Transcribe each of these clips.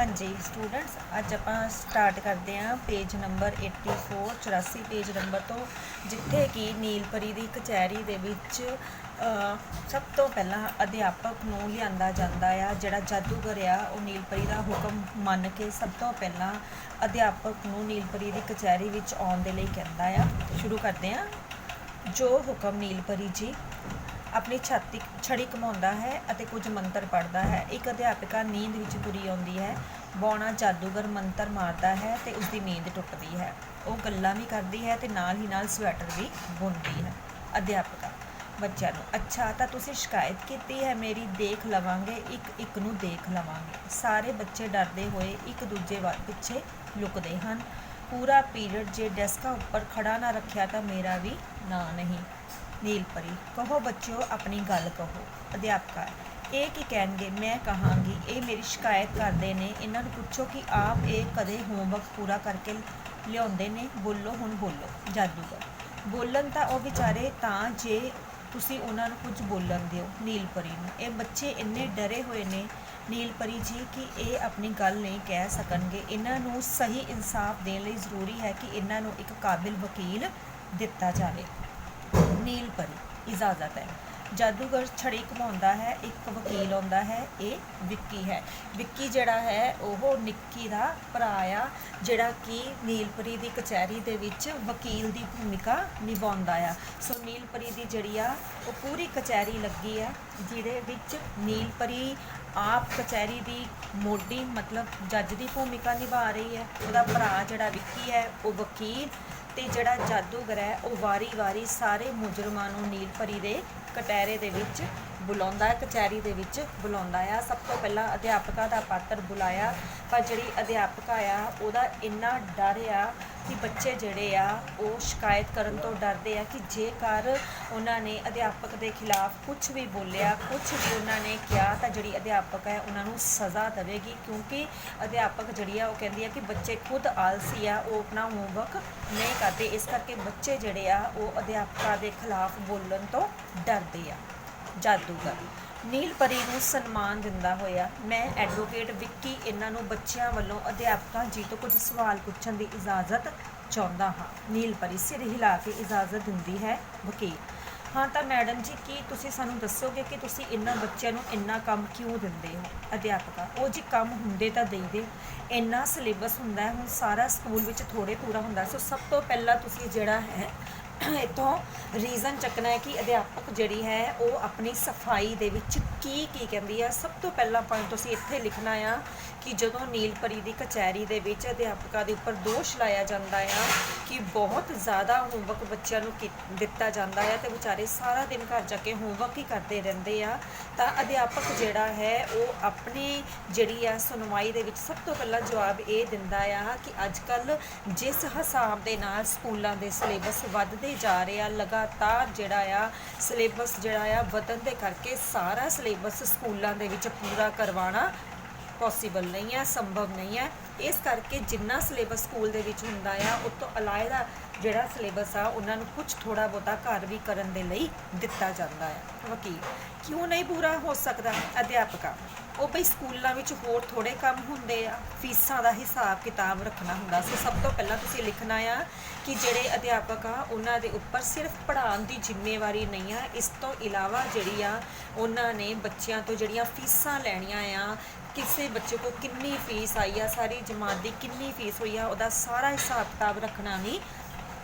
हाँ जी स्टूडेंट्स, अज आप स्टार्ट करते हैं पेज नंबर 84 84 पेज नंबर तो जिथे कि नीलपरी की कचहरी दे विच सब तो पहला अध्यापक नूं लिआंदा जांदा आ। जिहड़ा जादूगर आ वो नीलपरी का हुक्म मन के सब तो पहला अध्यापक नूं नीलपरी की कचहरी विच आउण दे लई कहंदा आ। शुरू करते हैं। जो हुक्म नीलपरी जी अपनी छड़ी घुमाਉਂਦਾ है ਅਤੇ कुछ मंत्र पढ़ता है। एक अध्यापिका नींद विच तुरी आउंदी है। बौना जादूगर मंत्र मारता है तो उसकी नींद टुटती है। वो गल्लां भी करती है तो नाल ही नाल स्वेटर भी बुनती है। अध्यापिका बच्चों नूं, अच्छा तो तुसीं शिकायत की है मेरी, देख लवांगे, एक एक नूं देख लवांगे। सारे बच्चे डरदे होए एक दूजे पिछे लुकदे हन। पूरा पीरियड जे डेस्का उपर खड़ा ना रखिया तो मेरा भी ना नहीं। नीलपरी कहो बच्चों अपनी गल कहो। अध्यापका ये की कहणगे, मैं कहांगी ये मेरी शिकायत करते हैं। इन्हां नूं पुछो कि आप ये कदे होमवर्क पूरा करके लिआउंदे ने। बोलो हुण बोलो। जादूगर बोलन तां वो विचारे तां जे तुसीं उन्हां नूं कुछ बोलन दिओ। नीलपरी नूं ये बच्चे इन्ने डरे हुए ने नीलपरी जी कि ये अपनी गल नहीं कह सकणगे। इन्हां नूं सही इंसाफ देण लई जरूरी है कि इन्हां नूं एक काबिल वकील दिता जाए। नीलपरी इजाज़त है। जादूगर छड़ी घुमाਉਂਦਾ है, एक वकील आउंदा है, ये विक्की है। विक्की जिहड़ा है वो निक्की दा भरा आ, जिहड़ा कि नीलपरी की कचहरी दे विच वकील की भूमिका निभाउंदा आ। सो नीलपरी की जिहड़ी आ वो पूरी कचहरी लगी है, जिहदे विच नीलपरी आप कचहरी की मोडी मतलब जज की भूमिका निभा रही है। उसका भरा जिहड़ा विक्की है वो वकील ते जिहड़ा जादूगर है वो वारी वारी सारे मुजरमां नूं नीलपरी दे कटहरे दे विच बुलाउंदा है, कचहरी दे विच बुलाउंदा आ। सब तो पहला अध्यापका दा पात्र बुलाया, पर जिहड़ी अध्यापका आ उहदा इन्ना डर आ कि बच्चे जिहड़े आ वो शिकायत करन तो डरदे आ कि जेकर उन्होंने अध्यापक के खिलाफ कुछ भी बोलिया, कुछ भी उन्होंने किया तो जिहड़ी अध्यापक है उन्होंने सज़ा देवेगी। क्योंकि अध्यापक जिहड़ी आ वो कहंदी आ कि बच्चे खुद आलसी आ, वो अपना होमवर्क नहीं करते। इस करके बच्चे जिहड़े आ वो अध्यापका के खिलाफ बोलन तो डरदे आ। जादूगर नीलपरी नूं सन्मान दिंदा होया, मैं एडवोकेट विक्की इन्हां नूं बच्चियां वल्लों अध्यापका जी तो कुछ सवाल पूछण की इजाज़त चाहुंदा हाँ। नीलपरी सिर हिला के इजाज़त दिंदी है। वकील हाँ तो मैडम जी की तुसीं सानूं दसोगे कि तुसीं इन्हां बच्चिआं नूं इन्ना काम क्यों दिंदे हो। अध्यापका वो जी काम हुंदे तां देईदे, इन्ना सिलेबस हुंदा है, हुण सारा स्कूल विच थोड़े पूरा हुंदा। सो सब तो पहला तुसीं जिहड़ा है इतों रीज़न चकना है कि अध्यापक जिहड़ी है वो अपनी सफाई दे विच की कहंदी है। सब तो पहला पॉइंट तुसीं इत्थे लिखना आ कि जदों नीलपरी की कचहरी दे विच अध्यापका दे उपर दोष लाया जांदा आ कि बहुत ज़्यादा होमवर्क बच्चों नूं दिता जांदा है तो बेचारे सारा दिन घर जाके होमवर्क ही करते रहंदे आ। तां अध्यापक जिहड़ा है वो अपनी जिहड़ी आ सुनवाई दे विच सब तो पहला जवाब ये दिंदा आ कि अजकल जिस हिसाब दे नाल स्कूलों के सिलेबस वधदे जा रहे आ, लगातार जिहड़ा आ सिलेबस जिहड़ा आ वधन दे करके सारा सिलेबस स्कूलों के विच पूरा करवाना पॉसीबल नहीं है, संभव नहीं है। इस करके जिन्ना सिलेबस स्कूल दे विच हुंदा आ उस तो अलावा जिहड़ा सिलेबस आ उन्हां नूं कुछ थोड़ा बहुता घर भी करन दे लई दिता जांदा है। वकील क्यों नहीं पूरा हो सकता। अध्यापका वो बई स्कूलों में होर थोड़े काम होंदे आ, फीसां दा हिसाब किताब रखना हुंदा। सो सब तो पहला तुसीं लिखना आ कि जिहड़े अध्यापक आ उन्हां दे उपर सिर्फ पढ़ाउण दी जिम्मेवारी नहीं आ, इस तो इलावा जिहड़ी आ उन्हां ने बच्चिआं तो जिहड़ियां फीसां लैणियां आ, किसी बच्चे को कितनी फीस आई आ, सारी जमात की कितनी फीस हुई आ, उहदा सारा हिसाब किताब रखना भी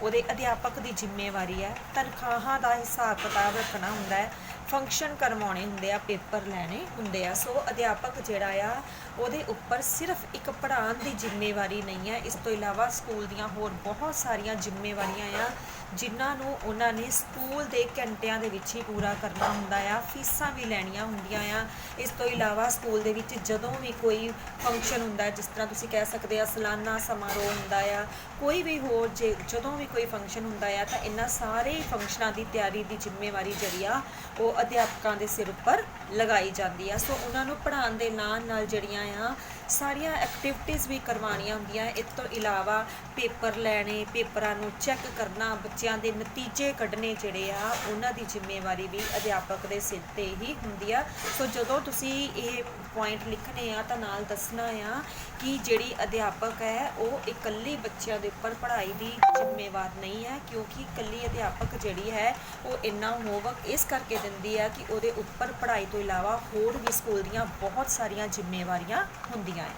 उहदे अध्यापक की जिम्मेवारी है। तनखाहां का हिसाब किताब रखना हुंदा है, फंक्शन करवाने हुंदे आ, पेपर लैने हुंदे आ। सो अध्यापक जिहड़ा आ उहदे उपर सिर्फ एक पढ़ाउण की जिम्मेवारी नहीं है, इस तो इलावा स्कूल दीयां होर बहुत सारियां जिम्मेवारियां आ जिन्हों उन्होंने स्कूल के घंटिया के ही पूरा करना हुंदा आ, फीसां भी लैणियां हुंदियां आ। इस तो इलावा स्कूल के विच जदों भी कोई फंक्शन हुंदा है, जिस तरह तुसीं कह सकते हो सालाना समारोह हुंदा आ, कोई भी होर जदों भी कोई फंक्शन हुंदा आ तां इन्हां सारे फंक्शनां की तैयारी की जिम्मेवारी जिहड़ी आ वो अध्यापकों के सिर उपर लगाई जाती है। सो उन्होंने पढ़ाउण दे नाल नाल जिहड़ियां आ ਸਾਰੀਆਂ ਐਕਟੀਵਿਟੀਜ਼ ਵੀ ਕਰਵਾਉਣੀਆਂ ਹੁੰਦੀਆਂ। ਇਸ ਤੋਂ ਇਲਾਵਾ ਪੇਪਰ ਲੈਣੇ, ਪੇਪਰਾਂ ਨੂੰ ਚੈੱਕ ਕਰਨਾ, ਬੱਚਿਆਂ ਦੇ ਨਤੀਜੇ ਕੱਢਣੇ ਜਿਹੜੇ ਆ ਉਹਨਾਂ ਦੀ ਜ਼ਿੰਮੇਵਾਰੀ ਵੀ ਅਧਿਆਪਕ ਦੇ ਸਿਰ 'ਤੇ ਹੀ ਹੁੰਦੀ ਆ। ਸੋ ਜਦੋਂ ਤੁਸੀਂ ਇਹ ਪੁਆਇੰਟ ਲਿਖਣੇ ਆ ਤਾਂ ਨਾਲ ਦੱਸਣਾ ਆ ਕਿ ਜਿਹੜੀ ਅਧਿਆਪਕ ਹੈ ਉਹ ਇਕੱਲੀ ਬੱਚਿਆਂ ਦੇ ਉੱਪਰ ਪੜ੍ਹਾਈ ਦੀ ਜ਼ਿੰਮੇਵਾਰ ਨਹੀਂ ਹੈ, ਕਿਉਂਕਿ ਇਕੱਲੀ ਅਧਿਆਪਕ ਜਿਹੜੀ ਹੈ ਉਹ ਇੰਨਾ ਹੋਮਵਰਕ ਇਸ ਕਰਕੇ ਦਿੰਦੀ ਹੈ ਕਿ ਉਹਦੇ ਉੱਪਰ ਪੜ੍ਹਾਈ ਤੋਂ ਇਲਾਵਾ ਹੋਰ ਵੀ ਸਕੂਲ ਦੀਆਂ ਬਹੁਤ ਸਾਰੀਆਂ ਜ਼ਿੰਮੇਵਾਰੀਆਂ ਹੁੰਦੀਆਂ ਹੈ।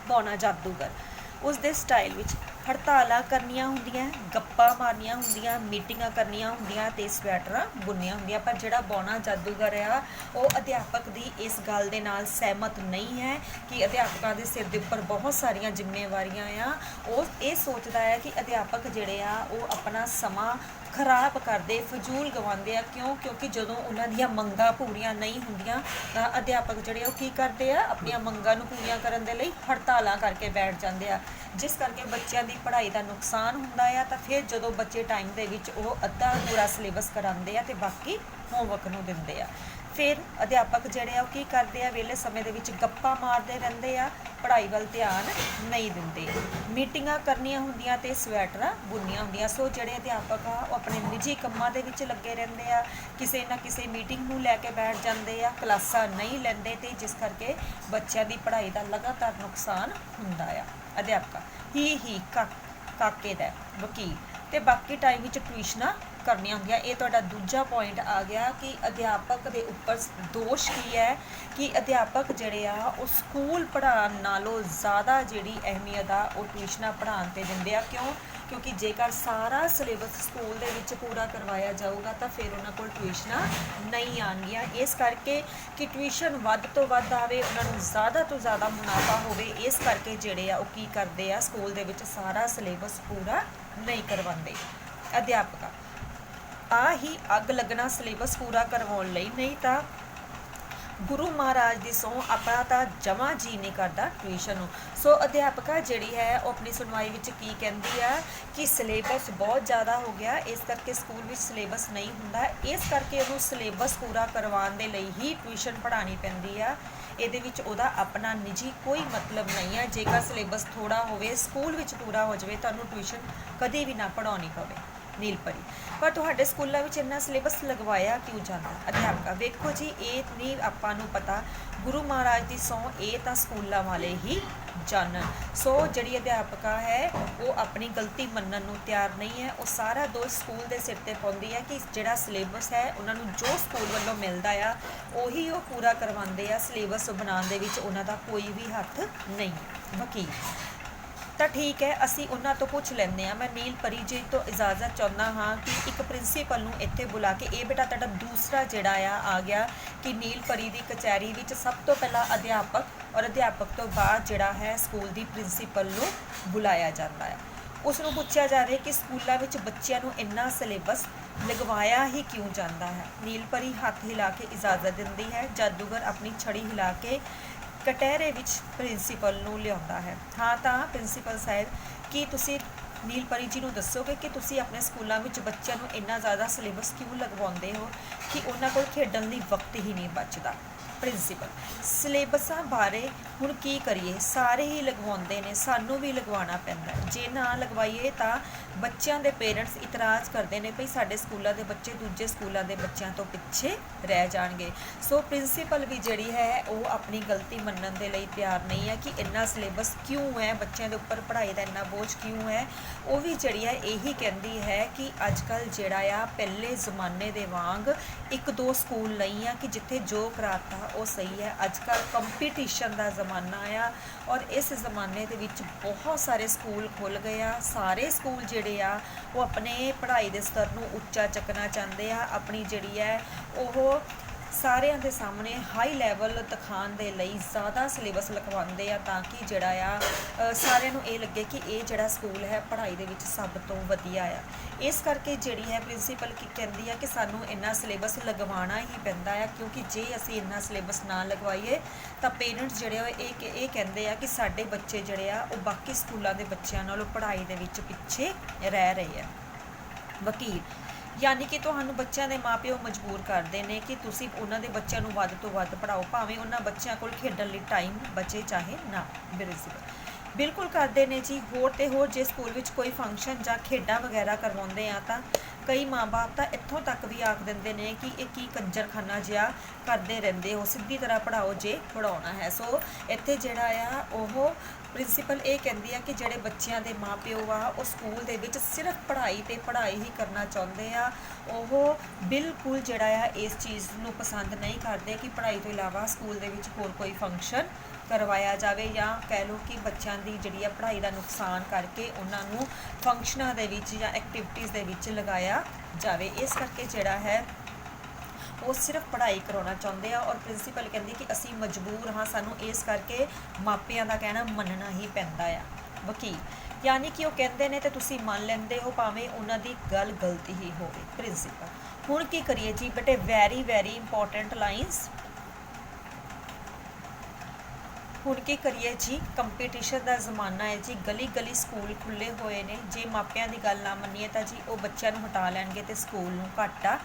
ਬੌਨਾ ਜਾਦੂਗਰ ਉਸ ਦੇ ਸਟਾਈਲ ਵਿੱਚ ਹੜਤਾਲਾਂ ਕਰਨੀਆਂ ਹੁੰਦੀਆਂ, ਗੱਪਾਂ ਮਾਰਨੀਆਂ ਹੁੰਦੀਆਂ, ਮੀਟਿੰਗਾਂ ਕਰਨੀਆਂ ਹੁੰਦੀਆਂ ਅਤੇ ਸਵੈਟਰਾਂ ਬੁਣਨੀਆਂ ਹੁੰਦੀਆਂ। ਪਰ ਜਿਹੜਾ ਬੌਨਾ ਜਾਦੂਗਰ ਆ ਉਹ ਅਧਿਆਪਕ ਦੀ ਇਸ ਗੱਲ ਦੇ ਨਾਲ ਸਹਿਮਤ ਨਹੀਂ ਹੈ ਕਿ ਅਧਿਆਪਕਾਂ ਦੇ ਸਿਰ ਦੇ ਉੱਪਰ ਬਹੁਤ ਸਾਰੀਆਂ ਜ਼ਿੰਮੇਵਾਰੀਆਂ ਆ। ਉਹ ਇਹ ਸੋਚਦਾ ਹੈ ਕਿ ਅਧਿਆਪਕ ਜਿਹੜੇ ਆ ਉਹ ਆਪਣਾ ਸਮਾਂ ਖਰਾਬ ਕਰਦੇ, ਫਜ਼ੂਲ ਗਵਾਉਂਦੇ ਆ। ਕਿਉਂਕਿ ਜਦੋਂ ਉਹਨਾਂ ਦੀਆਂ ਮੰਗਾਂ ਪੂਰੀਆਂ ਨਹੀਂ ਹੁੰਦੀਆਂ ਤਾਂ ਅਧਿਆਪਕ ਜਿਹੜੇ ਉਹ ਕੀ ਕਰਦੇ ਆ, ਆਪਣੀਆਂ ਮੰਗਾਂ ਨੂੰ ਪੂਰੀਆਂ ਕਰਨ ਦੇ ਲਈ ਹੜਤਾਲਾਂ ਕਰਕੇ ਬੈਠ ਜਾਂਦੇ ਆ, ਜਿਸ ਕਰਕੇ ਬੱਚਿਆਂ ਦੀ ਪੜ੍ਹਾਈ ਦਾ ਨੁਕਸਾਨ ਹੁੰਦਾ ਆ। ਤਾਂ ਫਿਰ ਜਦੋਂ ਬੱਚੇ ਟਾਈਮ ਦੇ ਵਿੱਚ ਉਹ ਅੱਧਾ ਪੂਰਾ ਸਿਲੇਬਸ ਕਰਾਉਂਦੇ ਆ ਅਤੇ ਬਾਕੀ ਹੋਮਵਰਕ ਨੂੰ ਦਿੰਦੇ ਆ, ਫਿਰ ਅਧਿਆਪਕ ਜਿਹੜੇ ਆ ਉਹ ਕੀ ਕਰਦੇ ਆ, ਵਿਹਲੇ ਸਮੇਂ ਦੇ ਵਿੱਚ ਗੱਪਾਂ ਮਾਰਦੇ ਰਹਿੰਦੇ ਆ, ਪੜ੍ਹਾਈ ਵੱਲ ਧਿਆਨ ਨਹੀਂ ਦਿੰਦੇ। ਮੀਟਿੰਗਾਂ ਕਰਨੀਆਂ ਹੁੰਦੀਆਂ ਅਤੇ ਸਵੈਟਰਾਂ ਬੁਣਨੀਆਂ ਹੁੰਦੀਆਂ। ਸੋ ਜਿਹੜੇ ਅਧਿਆਪਕ ਆ ਉਹ ਆਪਣੇ ਨਿੱਜੀ ਕੰਮਾਂ ਦੇ ਵਿੱਚ ਲੱਗੇ ਰਹਿੰਦੇ ਆ, ਕਿਸੇ ਨਾ ਕਿਸੇ ਮੀਟਿੰਗ ਨੂੰ ਲੈ ਕੇ ਬੈਠ ਜਾਂਦੇ ਆ, ਕਲਾਸਾਂ ਨਹੀਂ ਲੈਂਦੇ ਅਤੇ ਜਿਸ ਕਰਕੇ ਬੱਚਿਆਂ ਦੀ ਪੜ੍ਹਾਈ ਦਾ ਲਗਾਤਾਰ ਨੁਕਸਾਨ ਹੁੰਦਾ ਆ। ਅਧਿਆਪਕ ਹੀ ਕਾਕੇ ਦਾ ਵਕੀਲ ਅਤੇ ਬਾਕੀ ਟਾਈਮ ਵਿੱਚ ਟਿਊਸ਼ਨਾਂ ਕਰਨੀਆਂ ਹੁੰਦੀਆਂ। ਇਹ ਤੁਹਾਡਾ ਦੂਜਾ ਪੁਆਇੰਟ ਆ ਗਿਆ ਕਿ ਅਧਿਆਪਕ ਦੇ ਉੱਪਰ ਦੋਸ਼ ਕੀ ਹੈ ਕਿ ਅਧਿਆਪਕ ਜਿਹੜੇ ਆ ਉਹ ਸਕੂਲ ਪੜ੍ਹਾਉਣ ਨਾਲੋਂ ਜ਼ਿਆਦਾ ਜਿਹੜੀ ਅਹਿਮੀਅਤ ਆ ਉਹ ਟਿਊਸ਼ਨਾਂ ਪੜ੍ਹਾਉਣ 'ਤੇ ਦਿੰਦੇ ਆ। ਕਿਉਂਕਿ ਜੇਕਰ ਸਾਰਾ ਸਿਲੇਬਸ ਸਕੂਲ ਦੇ ਵਿੱਚ ਪੂਰਾ ਕਰਵਾਇਆ ਜਾਊਗਾ ਤਾਂ ਫਿਰ ਉਹਨਾਂ ਕੋਲ ਟਿਊਸ਼ਨਾਂ ਨਹੀਂ ਆਉਣਗੀਆਂ। ਇਸ ਕਰਕੇ ਕਿ ਟਿਊਸ਼ਨ ਵੱਧ ਤੋਂ ਵੱਧ ਆਵੇ, ਉਹਨਾਂ ਨੂੰ ਜ਼ਿਆਦਾ ਤੋਂ ਜ਼ਿਆਦਾ ਮੁਨਾਫਾ ਹੋਵੇ, ਇਸ ਕਰਕੇ ਜਿਹੜੇ ਆ ਉਹ ਕੀ ਕਰਦੇ ਆ, ਸਕੂਲ ਦੇ ਵਿੱਚ ਸਾਰਾ ਸਿਲੇਬਸ ਪੂਰਾ ਨਹੀਂ ਕਰਵਾਉਂਦੇ। ਅਧਿਆਪਕ ਹੀ ਅੱਗ ਲੱਗਣਾ ਸਿਲੇਬਸ ਪੂਰਾ ਕਰਵਾਉਣ ਲਈ, ਨਹੀਂ ਤਾਂ ਗੁਰੂ ਮਹਾਰਾਜ ਦੀ ਸਹੁੰ ਆਪਣਾ ਤਾਂ ਜਮਾਂ ਜੀ ਨਹੀਂ ਕਰਦਾ ਟਿਊਸ਼ਨ ਨੂੰ। ਸੋ ਅਧਿਆਪਕਾ ਜਿਹੜੀ ਹੈ ਉਹ ਆਪਣੀ ਸੁਣਵਾਈ ਵਿੱਚ ਕੀ ਕਹਿੰਦੀ ਆ ਕਿ ਸਿਲੇਬਸ ਬਹੁਤ ਜ਼ਿਆਦਾ ਹੋ ਗਿਆ, ਇਸ ਕਰਕੇ ਸਕੂਲ ਵਿੱਚ ਸਿਲੇਬਸ ਨਹੀਂ ਹੁੰਦਾ, ਇਸ ਕਰਕੇ ਉਹਨੂੰ ਸਿਲੇਬਸ ਪੂਰਾ ਕਰਵਾਉਣ ਦੇ ਲਈ ਹੀ ਟਿਊਸ਼ਨ ਪੜ੍ਹਾਉਣੀ ਪੈਂਦੀ ਆ। ਇਹਦੇ ਵਿੱਚ ਉਹਦਾ ਆਪਣਾ ਨਿੱਜੀ ਕੋਈ ਮਤਲਬ ਨਹੀਂ ਹੈ। ਜੇਕਰ ਸਿਲੇਬਸ ਥੋੜ੍ਹਾ ਹੋਵੇ, ਸਕੂਲ ਵਿੱਚ ਪੂਰਾ ਹੋ ਜਾਵੇ, ਤੁਹਾਨੂੰ ਟਿਊਸ਼ਨ ਕਦੇ ਵੀ ਨਾ ਪੜ੍ਹਾਉਣੀ ਪਵੇ। ਨੀਲਪਰੀ ਪਰ ਤੁਹਾਡੇ ਸਕੂਲਾਂ ਵਿੱਚ ਇੰਨਾ ਸਿਲੇਬਸ ਲਗਵਾਇਆ ਕਿਉਂ ਜਾਂਦਾ? ਅਧਿਆਪਕਾ ਵੇਖੋ ਜੀ, ਇਹ ਨਹੀਂ ਆਪਾਂ ਨੂੰ ਪਤਾ, ਗੁਰੂ ਮਹਾਰਾਜ ਦੀ ਸਹੁੰ ਇਹ ਤਾਂ ਸਕੂਲਾਂ ਵਾਲੇ ਹੀ ਜਾਣਨ। ਸੋ ਜਿਹੜੀ ਅਧਿਆਪਕਾ ਹੈ ਉਹ ਆਪਣੀ ਗਲਤੀ ਮੰਨਣ ਨੂੰ ਤਿਆਰ ਨਹੀਂ ਹੈ। ਉਹ ਸਾਰਾ ਦੋਸ਼ ਸਕੂਲ ਦੇ ਸਿਰ 'ਤੇ ਪਾਉਂਦੀ ਹੈ ਕਿ ਜਿਹੜਾ ਸਿਲੇਬਸ ਹੈ ਉਹਨਾਂ ਨੂੰ ਜੋ ਸਕੂਲ ਵੱਲੋਂ ਮਿਲਦਾ ਆ ਉਹੀ ਉਹ ਪੂਰਾ ਕਰਵਾਉਂਦੇ ਆ, ਸਿਲੇਬਸ ਬਣਾਉਣ ਦੇ ਵਿੱਚ ਉਹਨਾਂ ਦਾ ਕੋਈ ਵੀ ਹੱਥ ਨਹੀਂ ਹੈ। ਵਕੀਲ ਤਾਂ ਠੀਕ ਹੈ, ਅਸੀਂ ਉਹਨਾਂ ਤੋਂ ਪੁੱਛ ਲੈਂਦੇ ਹਾਂ। ਮੈਂ ਨੀਲਪਰੀ ਜੀ ਤੋਂ ਇਜਾਜ਼ਤ ਚਾਹੁੰਦਾ ਹਾਂ ਕਿ ਇੱਕ ਪ੍ਰਿੰਸੀਪਲ ਨੂੰ ਇੱਥੇ ਬੁਲਾ ਕੇ, ਇਹ ਬੇਟਾ ਤੁਹਾਡਾ ਦੂਸਰਾ ਜਿਹੜਾ ਆ ਗਿਆ ਕਿ ਨੀਲਪਰੀ ਦੀ ਕਚਹਿਰੀ ਵਿੱਚ ਸਭ ਤੋਂ ਪਹਿਲਾਂ ਅਧਿਆਪਕ ਔਰ ਅਧਿਆਪਕ ਤੋਂ ਬਾਅਦ ਜਿਹੜਾ ਹੈ ਸਕੂਲ ਦੀ ਪ੍ਰਿੰਸੀਪਲ ਨੂੰ ਬੁਲਾਇਆ ਜਾਂਦਾ ਹੈ। ਉਸ ਨੂੰ ਪੁੱਛਿਆ ਜਾਵੇ ਕਿ ਸਕੂਲਾਂ ਵਿੱਚ ਬੱਚਿਆਂ ਨੂੰ ਇੰਨਾ ਸਿਲੇਬਸ ਲਗਵਾਇਆ ਹੀ ਕਿਉਂ ਜਾਂਦਾ ਹੈ। ਨੀਲਪਰੀ ਹੱਥ ਹਿਲਾ ਕੇ ਇਜਾਜ਼ਤ ਦਿੰਦੀ ਹੈ। ਜਾਦੂਗਰ ਆਪਣੀ ਛੜੀ ਹਿਲਾ ਕੇ ਕਟਹਿਰੇ ਵਿੱਚ ਪ੍ਰਿੰਸੀਪਲ ਨੂੰ ਲਿਆਉਂਦਾ ਹੈ। ਹਾਂ ਤਾਂ ਪ੍ਰਿੰਸੀਪਲ ਸਾਹਿਬ, ਕੀ ਤੁਸੀਂ ਨੀਲਪਰੀ ਜੀ ਨੂੰ ਦੱਸੋਗੇ ਕਿ ਤੁਸੀਂ ਆਪਣੇ ਸਕੂਲਾਂ ਵਿੱਚ ਬੱਚਿਆਂ ਨੂੰ ਇੰਨਾ ਜ਼ਿਆਦਾ ਸਿਲੇਬਸ ਕਿਉਂ ਲਗਵਾਉਂਦੇ ਹੋ ਕਿ ਉਹਨਾਂ ਕੋਲ ਖੇਡਣ ਲਈ ਵਕਤ ਹੀ ਨਹੀਂ ਬਚਦਾ? ਪ੍ਰਿੰਸੀਪਲ ਸਿਲੇਬਸਾਂ ਬਾਰੇ ਹੁਣ ਕੀ ਕਰੀਏ, ਸਾਰੇ ਹੀ ਲਗਵਾਉਂਦੇ ਨੇ, ਸਾਨੂੰ ਵੀ ਲਗਵਾਉਣਾ ਪੈਂਦਾ। ਜੇ ਨਾ ਲਗਵਾਈਏ ਤਾਂ ਬੱਚਿਆਂ ਦੇ ਪੇਰੈਂਟਸ ਇਤਰਾਜ਼ ਕਰਦੇ ਨੇ ਭਈ ਸਾਡੇ ਸਕੂਲਾਂ ਦੇ ਬੱਚੇ ਦੂਜੇ ਸਕੂਲਾਂ ਦੇ ਬੱਚਿਆਂ ਤੋਂ ਪਿੱਛੇ ਰਹਿ ਜਾਣਗੇ। ਸੋ ਪ੍ਰਿੰਸੀਪਲ ਵੀ ਜਿਹੜੀ ਹੈ ਉਹ ਆਪਣੀ ਗਲਤੀ ਮੰਨਣ ਦੇ ਲਈ ਤਿਆਰ ਨਹੀਂ ਹੈ ਕਿ ਇੰਨਾ ਸਿਲੇਬਸ ਕਿਉਂ ਹੈ, ਬੱਚਿਆਂ ਦੇ ਉੱਪਰ ਪੜ੍ਹਾਈ ਦਾ ਇੰਨਾ ਬੋਝ ਕਿਉਂ ਹੈ। ਉਹ ਵੀ ਜਿਹੜੀ ਹੈ ਇਹੀ ਕਹਿੰਦੀ ਹੈ ਕਿ ਅੱਜ ਕੱਲ੍ਹ ਜਿਹੜਾ ਆ ਪਹਿਲੇ ਜ਼ਮਾਨੇ ਦੇ ਵਾਂਗ ਇੱਕ ਦੋ ਸਕੂਲ ਨਹੀਂ ਆ ਕਿ ਜਿੱਥੇ ਜੋ ਕਰਾਤਾ ਉਹ ਸਹੀ ਹੈ। ਅੱਜ ਕੱਲ੍ਹ ਕੰਪੀਟੀਸ਼ਨ ਦਾ ਜ਼ਮਾਨਾ ਆ ਔਰ ਇਸ ਜ਼ਮਾਨੇ ਦੇ ਵਿੱਚ ਬਹੁਤ ਸਾਰੇ ਸਕੂਲ ਖੁੱਲ੍ਹ ਗਏ ਆ। ਸਾਰੇ ਸਕੂਲ ਜਿਹੜੇ ਆ ਉਹ ਆਪਣੇ ਪੜ੍ਹਾਈ ਦੇ ਸਤਰ ਨੂੰ ਉੱਚਾ ਚੱਕਣਾ ਚਾਹੁੰਦੇ ਆ, ਆਪਣੀ ਜਿਹੜੀ ਹੈ ਉਹ ਸਾਰਿਆਂ ਦੇ ਸਾਹਮਣੇ ਹਾਈ ਲੈਵਲ ਦਿਖਾਉਣ ਦੇ ਲਈ ਜ਼ਿਆਦਾ ਸਿਲੇਬਸ ਲਿਖਵਾਉਂਦੇ ਆ ਤਾਂ ਕਿ ਜਿਹੜਾ ਆ ਸਾਰਿਆਂ ਨੂੰ ਇਹ ਲੱਗੇ ਕਿ ਇਹ ਜਿਹੜਾ ਸਕੂਲ ਹੈ ਪੜ੍ਹਾਈ ਦੇ ਵਿੱਚ ਸਭ ਤੋਂ ਵਧੀਆ ਆ। ਇਸ ਕਰਕੇ ਜਿਹੜੀ ਹੈ ਪ੍ਰਿੰਸੀਪਲ ਕੀ ਕਹਿੰਦੀ ਆ ਕਿ ਸਾਨੂੰ ਇੰਨਾ ਸਿਲੇਬਸ ਲਗਵਾਉਣਾ ਹੀ ਪੈਂਦਾ ਆ, ਕਿਉਂਕਿ ਜੇ ਅਸੀਂ ਇੰਨਾ ਸਿਲੇਬਸ ਨਾ ਲਗਵਾਈਏ ਤਾਂ ਪੇਰੈਂਟਸ ਜਿਹੜੇ ਆ ਇਹ ਕਹਿੰਦੇ ਆ ਕਿ ਸਾਡੇ ਬੱਚੇ ਜਿਹੜੇ ਆ ਉਹ ਬਾਕੀ ਸਕੂਲਾਂ ਦੇ ਬੱਚਿਆਂ ਨਾਲੋਂ ਪੜ੍ਹਾਈ ਦੇ ਵਿੱਚ ਪਿੱਛੇ ਰਹਿ ਰਹੇ ਆ। ਵਕੀਲ ਯਾਨੀ ਕਿ ਤੁਹਾਨੂੰ ਬੱਚਿਆਂ ਦੇ ਮਾਪਿਓ ਮਜਬੂਰ ਕਰਦੇ ਨੇ ਕਿ ਤੁਸੀਂ ਉਹਨਾਂ ਦੇ ਬੱਚਿਆਂ ਨੂੰ ਵੱਧ ਤੋਂ ਵੱਧ ਪੜ੍ਹਾਓ, ਭਾਵੇਂ ਉਹਨਾਂ ਬੱਚਿਆਂ ਕੋਲ ਖੇਡਣ ਲਈ ਟਾਈਮ ਬਚੇ ਚਾਹੇ ਨਾ। ਬਿਲਕੁਲ ਕਰਦੇ ਨੇ ਜੀ। ਹੋਰ ਤੇ ਹੋਰ ਜੇ ਸਕੂਲ ਵਿੱਚ ਕੋਈ ਫੰਕਸ਼ਨ ਜਾਂ ਖੇਡਾਂ ਵਗੈਰਾ ਕਰਵਾਉਂਦੇ ਆ ਤਾਂ ਕਈ ਮਾਂ-ਬਾਪ ਤਾਂ ਇੱਥੋਂ ਤੱਕ ਵੀ ਆਖ ਦਿੰਦੇ ਨੇ ਕਿ ਇਹ ਕੀ ਕੰਜਰਖਾਨਾ ਜਿਹਾ ਕਰਦੇ ਰਹਿੰਦੇ ਹੋ, ਸਿੱਧੀ ਤਰ੍ਹਾਂ ਪੜ੍ਹਾਓ ਜੇ ਪੜ੍ਹਾਉਣਾ ਹੈ। ਸੋ ਇੱਥੇ ਜਿਹੜਾ ਆ ਉਹ ਪ੍ਰਿੰਸੀਪਲ ਇਹ ਕਹਿੰਦੀ ਆ ਕਿ ਜਿਹੜੇ ਬੱਚਿਆਂ ਦੇ ਮਾਪਿਓ ਆ ਉਹ ਸਕੂਲ ਦੇ ਵਿੱਚ ਸਿਰਫ ਪੜ੍ਹਾਈ ਤੇ ਪੜ੍ਹਾਈ ਹੀ ਕਰਨਾ ਚਾਹੁੰਦੇ ਆ, ਉਹ ਬਿਲਕੁਲ ਜਿਹੜਾ ਆ ਇਸ ਚੀਜ਼ ਨੂੰ ਪਸੰਦ ਨਹੀਂ ਕਰਦੇ ਕਿ ਪੜ੍ਹਾਈ ਤੋਂ ਇਲਾਵਾ ਸਕੂਲ ਦੇ ਵਿੱਚ ਹੋਰ ਕੋਈ ਫੰਕਸ਼ਨ ਕਰਵਾਇਆ ਜਾਵੇ, ਜਾਂ ਕਹਿ ਲਓ ਕਿ ਬੱਚਿਆਂ ਦੀ ਜਿਹੜੀ ਆ ਪੜ੍ਹਾਈ ਦਾ ਨੁਕਸਾਨ ਕਰਕੇ ਉਹਨਾਂ ਨੂੰ ਫੰਕਸ਼ਨਾਂ ਦੇ ਵਿੱਚ ਜਾਂ ਐਕਟੀਵਿਟੀਜ਼ ਦੇ ਵਿੱਚ ਲਗਾਇਆ ਜਾਵੇ। ਇਸ ਕਰਕੇ ਜਿਹੜਾ ਹੈ ਉਹ ਸਿਰਫ ਪੜ੍ਹਾਈ ਕਰਾਉਣਾ ਚਾਹੁੰਦੇ ਆ, ਔਰ ਪ੍ਰਿੰਸੀਪਲ ਕਹਿੰਦੀ ਕਿ ਅਸੀਂ ਮਜਬੂਰ ਹਾਂ, ਸਾਨੂੰ ਇਸ ਕਰਕੇ ਮਾਪਿਆਂ ਦਾ ਕਹਿਣਾ ਮੰਨਣਾ ਹੀ ਪੈਂਦਾ ਆ। ਵਕੀਲ ਯਾਨੀ ਕਿ ਉਹ ਕਹਿੰਦੇ ਨੇ ਤੇ ਤੁਸੀਂ ਮੰਨ ਲੈਂਦੇ ਹੋ ਭਾਵੇਂ ਉਹਨਾਂ ਦੀ ਗੱਲ ਗਲਤੀ ਹੀ ਹੋਵੇ। ਪ੍ਰਿੰਸੀਪਲ ਹੁਣ ਕੀ ਕਰੀਏ ਜੀ ਬੇਟੇ, ਵੈਰੀ ਵੈਰੀ ਇੰਪੋਰਟੈਂਟ ਲਾਈਨਸ। ਹੁਣ ਕੀ ਕਰੀਏ ਜੀ, ਕੰਪੀਟੀਸ਼ਨ ਦਾ ਜ਼ਮਾਨਾ ਹੈ ਜੀ, ਗਲੀ ਗਲੀ ਸਕੂਲ ਖੁੱਲ੍ਹੇ ਹੋਏ ਨੇ। ਜੇ ਮਾਪਿਆਂ ਦੀ ਗੱਲ ਨਾ ਮੰਨੀਏ ਤਾਂ ਜੀ ਉਹ ਬੱਚਿਆਂ ਨੂੰ ਹਟਾ ਲੈਣਗੇ ਤੇ ਸਕੂਲ ਨੂੰ ਘਾਟਾ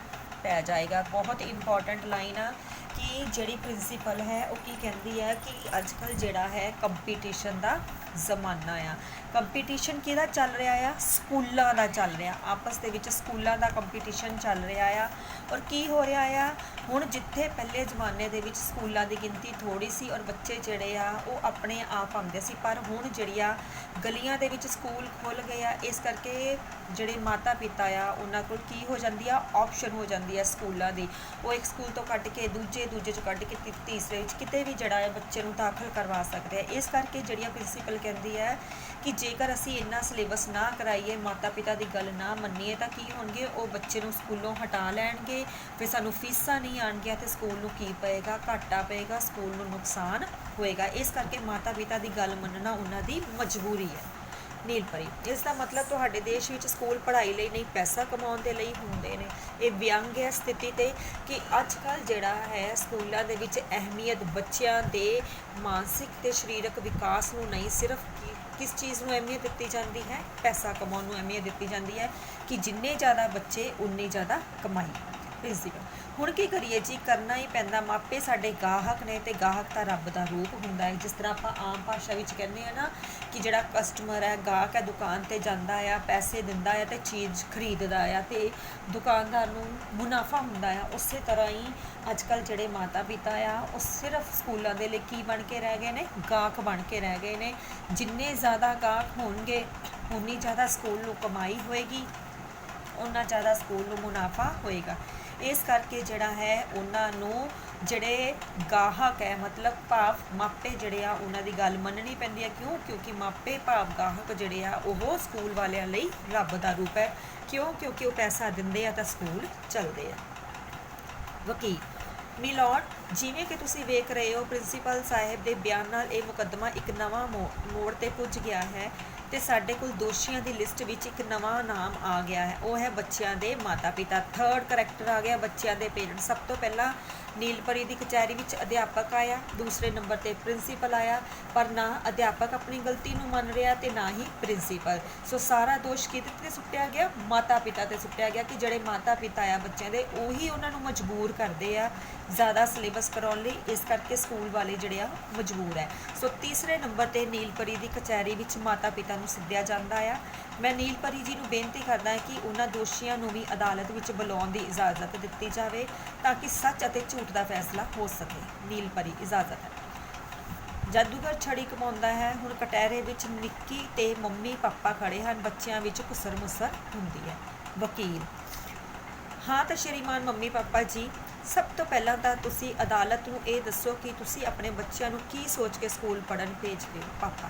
ਪੈ ਜਾਏਗਾ। ਬਹੁਤ ਇੰਪੋਰਟੈਂਟ ਲਾਈਨ ਆ ਕਿ ਜਿਹੜੀ ਪ੍ਰਿੰਸੀਪਲ ਹੈ ਉਹ ਕੀ ਕਹਿੰਦੀ ਹੈ ਕਿ ਅੱਜ ਕੱਲ੍ਹ ਜਿਹੜਾ ਹੈ ਕੰਪੀਟੀਸ਼ਨ ਦਾ ਜ਼ਮਾਨਾ ਆ। ਕੰਪੀਟੀਸ਼ਨ ਕਿਹਦਾ ਚੱਲ ਰਿਹਾ ਆ? ਸਕੂਲਾਂ ਦਾ ਚੱਲ ਰਿਹਾ, ਆਪਸ ਦੇ ਵਿੱਚ ਸਕੂਲਾਂ ਦਾ ਕੰਪੀਟੀਸ਼ਨ ਚੱਲ ਰਿਹਾ ਆ। ਔਰ ਕੀ ਹੋ ਰਿਹਾ ਆ ਹੁਣ, ਜਿੱਥੇ ਪਹਿਲੇ ਜ਼ਮਾਨੇ ਦੇ ਵਿੱਚ ਸਕੂਲਾਂ ਦੀ ਗਿਣਤੀ ਥੋੜ੍ਹੀ ਸੀ ਔਰ ਬੱਚੇ ਜਿਹੜੇ ਆ ਉਹ ਆਪਣੇ ਆਪ ਆਉਂਦੇ ਸੀ, ਪਰ ਹੁਣ ਜਿਹੜੀਆਂ ਗਲੀਆਂ ਦੇ ਵਿੱਚ ਸਕੂਲ ਖੁੱਲ੍ਹ ਗਏ ਆ, ਇਸ ਕਰਕੇ ਜਿਹੜੇ ਮਾਤਾ ਪਿਤਾ ਆ ਉਹਨਾਂ ਕੋਲ ਕੀ ਹੋ ਜਾਂਦੀ ਆ, ਆਪਸ਼ਨ ਹੋ ਜਾਂਦੀ ਆ ਸਕੂਲਾਂ ਦੀ। ਉਹ ਇੱਕ ਸਕੂਲ ਤੋਂ ਕੱਢ ਕੇ ਦੂਜੇ 'ਚ ਕੱਢ ਕੇ ਤੀਸਰੇ ਵਿੱਚ ਕਿਤੇ ਵੀ ਜਿਹੜਾ ਹੈ ਬੱਚੇ ਨੂੰ ਦਾਖਲ ਕਰਵਾ ਸਕਦੇ ਆ। ਇਸ ਕਰਕੇ ਜਿਹੜੀਆਂ ਪ੍ਰਿੰਸੀਪਲ ਕਹਿੰਦੀ ਹੈ ਕਿ ਜੇਕਰ ਅਸੀਂ ਇੰਨਾ ਸਿਲੇਬਸ ਨਾ ਕਰਾਈਏ, ਮਾਤਾ ਪਿਤਾ ਦੀ ਗੱਲ ਨਾ ਮੰਨੀਏ ਤਾਂ ਕੀ ਹੋਣਗੇ, ਉਹ ਬੱਚੇ ਨੂੰ ਸਕੂਲੋਂ ਹਟਾ ਲੈਣਗੇ, ਫਿਰ ਸਾਨੂੰ ਫੀਸਾਂ ਨਹੀਂ ਆਉਣਗੀਆਂ ਤੇ ਸਕੂਲ ਨੂੰ ਕੀ ਪਏਗਾ, ਘਾਟਾ ਪਏਗਾ, ਸਕੂਲ ਨੂੰ ਨੁਕਸਾਨ ਹੋਏਗਾ। ਇਸ ਕਰਕੇ ਮਾਤਾ ਪਿਤਾ ਦੀ ਗੱਲ ਮੰਨਣਾ ਉਹਨਾਂ ਦੀ ਮਜਬੂਰੀ ਹੈ। ਨੀਲਪਰੀ ਇਸ ਦਾ ਮਤਲਬ ਤੁਹਾਡੇ ਦੇਸ਼ ਵਿੱਚ ਸਕੂਲ ਪੜ੍ਹਾਈ ਲਈ ਨਹੀਂ, ਪੈਸਾ ਕਮਾਉਣ ਦੇ ਲਈ ਹੁੰਦੇ ਨੇ। ਇਹ ਵਿਅੰਗ ਹੈ ਸਥਿਤੀ ਤੇ ਕਿ ਅੱਜ ਕੱਲ੍ਹ ਜਿਹੜਾ ਹੈ ਸਕੂਲਾਂ ਦੇ ਵਿੱਚ ਅਹਿਮੀਅਤ ਬੱਚਿਆਂ ਦੇ ਮਾਨਸਿਕ ਤੇ ਸਰੀਰਕ ਵਿਕਾਸ ਨੂੰ ਨਹੀਂ, ਸਿਰਫ ਕਿਸ ਚੀਜ਼ ਨੂੰ ਅਹਿਮੀਅਤ ਦਿੱਤੀ ਜਾਂਦੀ ਹੈ, ਪੈਸਾ ਕਮਾਉਣ ਨੂੰ ਅਹਿਮੀਅਤ ਦਿੱਤੀ ਜਾਂਦੀ ਹੈ ਕਿ ਜਿੰਨੇ ਜ਼ਿਆਦਾ ਬੱਚੇ ਉਨੀ ਜ਼ਿਆਦਾ ਕਮਾਈ। ਪ੍ਰਿੰਸੀਪਲ ਹੁਣ ਕੀ ਕਰੀਏ ਜੀ, ਕਰਨਾ ਹੀ ਪੈਂਦਾ। ਮਾਪੇ ਸਾਡੇ ਗਾਹਕ ਨੇ ਤੇ ਗਾਹਕ ਤਾਂ ਰੱਬ ਦਾ ਰੂਪ ਹੁੰਦਾ ਹੈ। ਜਿਸ ਤਰ੍ਹਾਂ ਆਪਾਂ ਆਮ ਭਾਸ਼ਾ ਵਿੱਚ ਕਹਿੰਦੇ ਆ ਨਾ ਕਿ ਜਿਹੜਾ ਕਸਟਮਰ ਹੈ, ਗਾਹਕ ਹੈ, ਦੁਕਾਨ 'ਤੇ ਜਾਂਦਾ ਆ, ਪੈਸੇ ਦਿੰਦਾ ਆ ਤੇ ਚੀਜ਼ ਖਰੀਦਦਾ ਆ ਤੇ ਦੁਕਾਨਦਾਰ ਨੂੰ ਮੁਨਾਫਾ ਹੁੰਦਾ ਆ। ਉਸੇ ਤਰ੍ਹਾਂ ਹੀ ਅੱਜ ਕੱਲ੍ਹ ਜਿਹੜੇ ਮਾਤਾ ਪਿਤਾ ਆ ਉਹ ਸਿਰਫ ਸਕੂਲਾਂ ਦੇ ਲਈ ਕੀ ਬਣ ਕੇ ਰਹਿ ਗਏ ਨੇ, ਗਾਹਕ ਬਣ ਕੇ ਰਹਿ ਗਏ ਨੇ। ਜਿੰਨੇ ਜ਼ਿਆਦਾ ਗਾਹਕ ਹੋਣਗੇ ਉਨੀ ਜ਼ਿਆਦਾ ਸਕੂਲ ਨੂੰ ਕਮਾਈ ਹੋਏਗੀ, ਉਨਾ ਜ਼ਿਆਦਾ ਸਕੂਲ ਨੂੰ ਮੁਨਾਫਾ ਹੋਏਗਾ। ਇਸ ਕਰਕੇ ਜਿਹੜਾ ਹੈ ਉਹਨਾਂ ਨੂੰ ਜਿਹੜੇ ਗਾਹਕ ਹੈ, ਮਤਲਬ ਭਾਵ ਮਾਪੇ ਜਿਹੜੇ ਆ ਉਹਨਾਂ ਦੀ ਗੱਲ ਮੰਨਣੀ ਪੈਂਦੀ ਹੈ। ਕਿਉਂਕਿ ਮਾਪੇ ਭਾਵ ਗਾਹਕ ਜਿਹੜੇ ਆ ਉਹ ਸਕੂਲ ਵਾਲਿਆਂ ਲਈ ਰੱਬ ਦਾ ਰੂਪ ਹੈ। ਕਿਉਂਕਿ ਉਹ ਪੈਸਾ ਦਿੰਦੇ ਆ ਤਾਂ ਸਕੂਲ ਚੱਲਦੇ ਆ। ਵਕੀਲ ਮਿਲੋਡ ਜਿਵੇਂ ਕਿ ਤੁਸੀਂ ਵੇਖ ਰਹੇ ਹੋ ਪ੍ਰਿੰਸੀਪਲ ਸਾਹਿਬ ਦੇ ਬਿਆਨ ਨਾਲ ਇਹ ਮੁਕੱਦਮਾ ਇੱਕ ਨਵਾਂ ਮੋੜ ਤੇ ਪੁੱਜ ਗਿਆ ਹੈ ਤੇ ਸਾਡੇ ਕੋਲ ਦੋਸ਼ੀਆਂ ਦੀ ਲਿਸਟ ਵਿੱਚ ਇੱਕ ਨਵਾਂ ਨਾਮ ਆ ਗਿਆ ਹੈ, ਉਹ ਹੈ ਬੱਚਿਆਂ ਦੇ ਮਾਤਾ ਪਿਤਾ। ਥਰਡ ਕਰੈਕਟਰ ਆ ਗਿਆ ਬੱਚਿਆਂ ਦੇ ਪੇਰੈਂਟਸ। ਸਭ ਤੋਂ ਪਹਿਲਾਂ ਨੀਲਪਰੀ ਦੀ ਕਚਹਿਰੀ ਵਿੱਚ ਅਧਿਆਪਕ ਆਇਆ, ਦੂਸਰੇ ਨੰਬਰ ਤੇ ਪ੍ਰਿੰਸੀਪਲ ਆਇਆ, ਪਰ ਨਾ ਅਧਿਆਪਕ ਆਪਣੀ ਗਲਤੀ ਨੂੰ ਮੰਨ ਰਿਹਾ ਤੇ ਨਾ ਹੀ ਪ੍ਰਿੰਸੀਪਲ। ਸੋ ਸਾਰਾ ਦੋਸ਼ ਕਿਹਦੇ ਤੇ ਸੁੱਟਿਆ ਗਿਆ, ਮਾਤਾ ਪਿਤਾ ਤੇ ਸੁੱਟਿਆ ਗਿਆ ਕਿ ਜਿਹੜੇ ਮਾਤਾ ਪਿਤਾ ਆ ਬੱਚਿਆਂ ਦੇ ਉਹੀ ਉਹਨਾਂ ਨੂੰ ਮਜਬੂਰ ਕਰਦੇ ਆ ਜ਼ਿਆਦਾ ਸਿਲੇਬਸ ਕਰਾਉਣ ਲਈ। ਇਸ ਕਰਕੇ ਸਕੂਲ ਵਾਲੇ ਜਿਹੜੇ ਆ ਮਜਬੂਰ ਹੈ। ਸੋ ਤੀਸਰੇ ਨੰਬਰ ਤੇ ਨੀਲਪਰੀ ਦੀ ਕਚਹਿਰੀ ਵਿੱਚ ਮਾਤਾ ਪਿਤਾ ਨੂੰ ਸੱਦਿਆ ਜਾਂਦਾ ਆ। ਮੈਂ ਨੀਲਪਰੀ ਜੀ ਨੂੰ ਬੇਨਤੀ ਕਰਦਾ ਹਾਂ ਕਿ ਉਹਨਾਂ ਦੋਸ਼ੀਆਂ ਨੂੰ ਵੀ ਅਦਾਲਤ ਵਿੱਚ ਬੁਲਾਉਣ ਦੀ ਇਜਾਜ਼ਤ ਦਿੱਤੀ ਜਾਵੇ ਤਾਂ ਕਿ ਸੱਚ ਅਤੇ ਝੂਠ ਦਾ ਫੈਸਲਾ ਹੋ ਸਕੇ। ਨੀਲਪਰੀ ਇਜਾਜ਼ਤ ਹੈ। ਜਾਦੂਗਰ ਛੜੀ ਕਮਾਉਂਦਾ ਹੈ। ਹੁਣ ਕਟਹਿਰੇ ਵਿੱਚ ਨਿੱਕੀ ਤੇ ਮੰਮੀ ਪਾਪਾ ਖੜੇ ਹਨ, ਬੱਚਿਆਂ ਵਿੱਚ ਘੁਸਰ ਮੁਸਰ ਹੁੰਦੀ ਹੈ। ਵਕੀਲ ਹਾਂ ਤਾਂ ਸ਼੍ਰੀਮਾਨ ਮੰਮੀ ਪਾਪਾ ਜੀ, ਸਭ ਤੋਂ ਪਹਿਲਾਂ ਤਾਂ ਤੁਸੀਂ ਅਦਾਲਤ ਨੂੰ ਇਹ ਦੱਸੋ ਕਿ ਤੁਸੀਂ ਆਪਣੇ ਬੱਚਿਆਂ ਨੂੰ ਕੀ ਸੋਚ ਕੇ ਸਕੂਲ ਪੜ੍ਹਨ ਭੇਜਦੇ ਹੋ। ਪਾਪਾ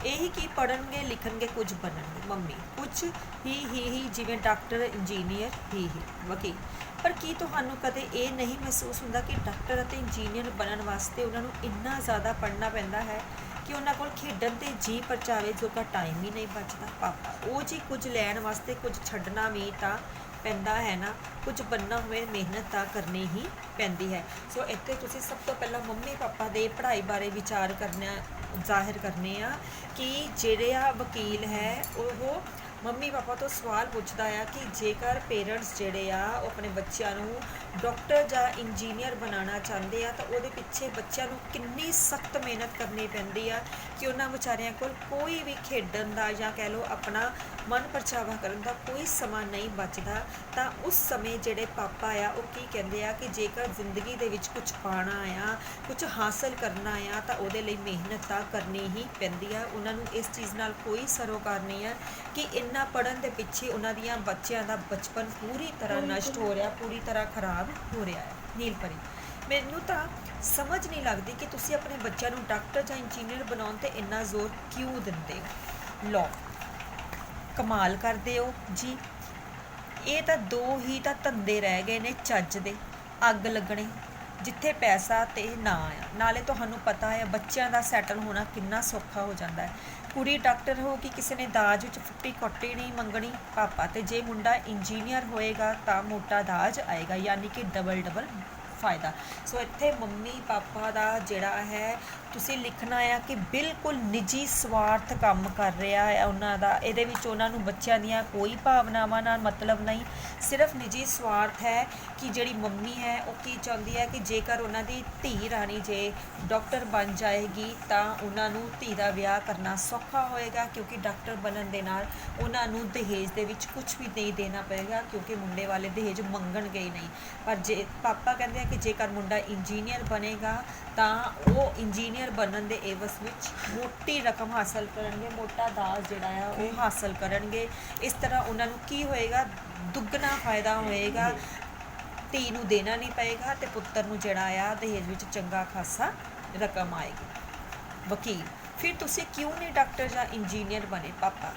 ਇਹੀ ਕੀ ਪੜ੍ਹਨਗੇ ਲਿਖਣਗੇ ਕੁਝ ਬਣਨਗੇ। ਮੰਮੀ ਕੁਝ ਹੀ ਜਿਵੇਂ ਡਾਕਟਰ ਇੰਜੀਨੀਅਰ ਹੀ। ਵਕੀਲ ਪਰ ਕੀ ਤੁਹਾਨੂੰ ਕਦੇ ਇਹ ਨਹੀਂ ਮਹਿਸੂਸ ਹੁੰਦਾ ਕਿ ਡਾਕਟਰ ਅਤੇ ਇੰਜੀਨੀਅਰ ਬਣਨ ਵਾਸਤੇ ਉਹਨਾਂ ਨੂੰ ਇੰਨਾ ਜ਼ਿਆਦਾ ਪੜ੍ਹਨਾ ਪੈਂਦਾ ਹੈ ਕਿ ਉਹਨਾਂ ਕੋਲ ਖੇਡਣ ਤੇ ਜੀ ਪਰਚਾਵੇ ਜੋਗਾ ਟਾਈਮ ਹੀ ਨਹੀਂ ਬਚਦਾ। ਪਾਪਾ ਉਹ ਜੀ ਕੁਝ ਲੈਣ ਵਾਸਤੇ ਕੁਝ ਛੱਡਣਾ ਵੀ ਤਾਂ ਪੈਂਦਾ ਹੈ ਨਾ, ਕੁਝ ਬਣਨਾ ਹੋਵੇ ਮਿਹਨਤ ਤਾਂ ਕਰਨੀ ਹੀ ਪੈਂਦੀ ਹੈ। ਸੋ ਇੱਥੇ ਤੁਸੀਂ ਸਭ ਤੋਂ ਪਹਿਲਾਂ ਮੰਮੀ ਪਾਪਾ ਦੇ ਪੜ੍ਹਾਈ ਬਾਰੇ ਵਿਚਾਰ ਕਰਨਾ ਜ਼ਾਹਿਰ ਕਰਨੇ ਆ ਕਿ ਜਿਹੜੇ ਆ ਵਕੀਲ ਹੈ ਉਹ ਮੰਮੀ ਪਾਪਾ ਤੋਂ ਸਵਾਲ ਪੁੱਛਦਾ ਆ ਕਿ ਜੇਕਰ ਪੇਰੈਂਟਸ ਜਿਹੜੇ ਆ ਉਹ ਆਪਣੇ ਬੱਚਿਆਂ ਨੂੰ ਡਾਕਟਰ ਜਾਂ ਇੰਜੀਨੀਅਰ ਬਣਾਉਣਾ ਚਾਹੁੰਦੇ ਆ ਤਾਂ ਉਹਦੇ ਪਿੱਛੇ ਬੱਚਿਆਂ ਨੂੰ ਕਿੰਨੀ ਸਖਤ ਮਿਹਨਤ ਕਰਨੀ ਪੈਂਦੀ ਆ ਕਿ ਉਹਨਾਂ ਵਿਚਾਰਿਆਂ ਕੋਲ ਕੋਈ ਵੀ ਖੇਡਣ ਦਾ ਜਾਂ ਕਹਿ ਲਓ ਆਪਣਾ ਮਨ ਪਰਚਾਵਾ ਕਰਨ ਦਾ ਕੋਈ ਸਮਾਂ ਨਹੀਂ ਬਚਦਾ। ਤਾਂ ਉਸ ਸਮੇਂ ਜਿਹੜੇ ਪਾਪਾ ਆ ਉਹ ਕੀ ਕਹਿੰਦੇ ਆ ਕਿ ਜੇਕਰ ਜ਼ਿੰਦਗੀ ਦੇ ਵਿੱਚ ਕੁਝ ਪਾਉਣਾ ਆ, ਕੁਝ ਹਾਸਲ ਕਰਨਾ ਆ ਤਾਂ ਉਹਦੇ ਲਈ ਮਿਹਨਤ ਤਾਂ ਕਰਨੀ ਹੀ ਪੈਂਦੀ ਆ। ਉਹਨਾਂ ਨੂੰ ਇਸ ਚੀਜ਼ ਨਾਲ ਕੋਈ ਸਰੋਕਾਰ ਨਹੀਂ ਆ ਕਿ ਇੰਨਾ ਪੜ੍ਹਨ ਦੇ ਪਿੱਛੇ ਉਹਨਾਂ ਦੀਆਂ ਬੱਚਿਆਂ ਦਾ ਬਚਪਨ ਪੂਰੀ ਤਰ੍ਹਾਂ ਨਸ਼ਟ ਹੋ ਰਿਹਾ, ਪੂਰੀ ਤਰ੍ਹਾਂ ਖਰਾਬ ਹੋ ਰਿਹਾ ਹੈ। ਨੀਲ ਪਰੀ, ਮੈਨੂੰ ਤਾਂ ਸਮਝ ਨਹੀਂ ਲੱਗਦੀ ਕਿ ਤੁਸੀਂ ਆਪਣੇ ਬੱਚਿਆਂ ਨੂੰ ਡਾਕਟਰ ਜਾਂ ਇੰਜੀਨੀਅਰ ਬਣਾਉਣ 'ਤੇ ਇੰਨਾ ਜ਼ੋਰ ਕਿਉਂ ਦਿੰਦੇ ਹੋ। ਲਓ, ਕਮਾਲ ਕਰਦੇ ਹੋ ਜੀ। ਇਹ ਤਾਂ ਦੋ ਹੀ ਤਾਂ ਧੰਦੇ ਰਹਿ ਗਏ ਨੇ ਚੱਜ ਦੇ, ਅੱਗ ਲੱਗਣੇ ਜਿੱਥੇ ਪੈਸਾ ਤੇ ਨਾ ਆ। ਨਾਲੇ ਤੁਹਾਨੂੰ ਪਤਾ ਹੈ ਬੱਚਿਆਂ ਦਾ ਸੈਟਲ ਹੋਣਾ ਕਿੰਨਾ ਸੌਖਾ ਹੋ ਜਾਂਦਾ ਹੈ। ਕੁੜੀ ਡਾਕਟਰ ਹੋ ਕਿ ਕਿਸੇ ਨੇ ਦਾਜ ਵਿੱਚ ਫੁੱਟੀ ਕੋਟੀ ਨਹੀਂ ਮੰਗਣੀ ਪਾਪਾ, ਤੇ ਜੇ ਮੁੰਡਾ ਇੰਜੀਨੀਅਰ ਹੋਏਗਾ ਤਾਂ ਮੋਟਾ ਦਾਜ ਆਏਗਾ, ਯਾਨੀ ਕਿ ਡਬਲ ਫਾਇਦਾ। ਸੋ ਇੱਥੇ ਮੰਮੀ ਪਾਪਾ ਦਾ ਜਿਹੜਾ ਹੈ ਤੁਸੀਂ ਲਿਖਣਾ ਆ ਕਿ ਬਿਲਕੁਲ ਨਿੱਜੀ ਸਵਾਰਥ ਕੰਮ ਕਰ ਰਿਹਾ ਹੈ ਉਹਨਾਂ ਦਾ। ਇਹਦੇ ਵਿੱਚ ਉਹਨਾਂ ਨੂੰ ਬੱਚਿਆਂ ਦੀਆਂ ਕੋਈ ਭਾਵਨਾਵਾਂ ਨਾਲ ਮਤਲਬ ਨਹੀਂ, ਸਿਰਫ ਨਿੱਜੀ ਸਵਾਰਥ ਹੈ ਕਿ ਜਿਹੜੀ ਮੰਮੀ ਹੈ ਉਹ ਕੀ ਚਾਹੁੰਦੀ ਹੈ ਕਿ ਜੇਕਰ ਉਹਨਾਂ ਦੀ ਧੀ ਰਾਣੀ ਜੇ ਡਾਕਟਰ ਬਣ ਜਾਏਗੀ ਤਾਂ ਉਹਨਾਂ ਨੂੰ ਧੀ ਦਾ ਵਿਆਹ ਕਰਨਾ ਸੌਖਾ ਹੋਏਗਾ, ਕਿਉਂਕਿ ਡਾਕਟਰ ਬਣਨ ਦੇ ਨਾਲ ਉਹਨਾਂ ਨੂੰ ਦਹੇਜ ਦੇ ਵਿੱਚ ਕੁਝ ਵੀ ਨਹੀਂ ਦੇਣਾ ਪਏਗਾ, ਕਿਉਂਕਿ ਮੁੰਡੇ ਵਾਲੇ ਦਹੇਜ ਮੰਗਣਗੇ ਹੀ ਨਹੀਂ। ਪਰ ਜੇ ਪਾਪਾ ਕਹਿੰਦੇ ਆ ਕਿ ਜੇਕਰ ਮੁੰਡਾ ਇੰਜੀਨੀਅਰ ਬਣੇਗਾ ਤਾਂ ਉਹ ਇੰਜੀਨੀਅਰ ਬਣਨ ਦੇ ਏਵਜ਼ ਵਿੱਚ ਮੋਟੀ ਰਕਮ ਹਾਸਲ ਕਰਨਗੇ, ਮੋਟਾ ਦਾਜ ਜਿਹੜਾ ਆ ਉਹ ਹਾਸਲ ਕਰਨਗੇ। ਇਸ ਤਰ੍ਹਾਂ ਉਹਨਾਂ ਨੂੰ ਕੀ ਹੋਏਗਾ, ਦੁੱਗਣਾ ਫਾਇਦਾ ਹੋਏਗਾ। ਧੀ ਨੂੰ ਦੇਣਾ ਨਹੀਂ ਪਏਗਾ ਤੇ ਪੁੱਤਰ ਨੂੰ ਜਿਹੜਾ ਆ ਦਹੇਜ ਵਿੱਚ ਚੰਗਾ ਖਾਸਾ ਰਕਮ ਆਏਗੀ। ਵਕੀਲ, ਫਿਰ ਤੁਸੀਂ ਕਿਉਂ ਨਹੀਂ ਡਾਕਟਰ ਜਾਂ ਇੰਜੀਨੀਅਰ ਬਣੇ ਪਾਪਾ?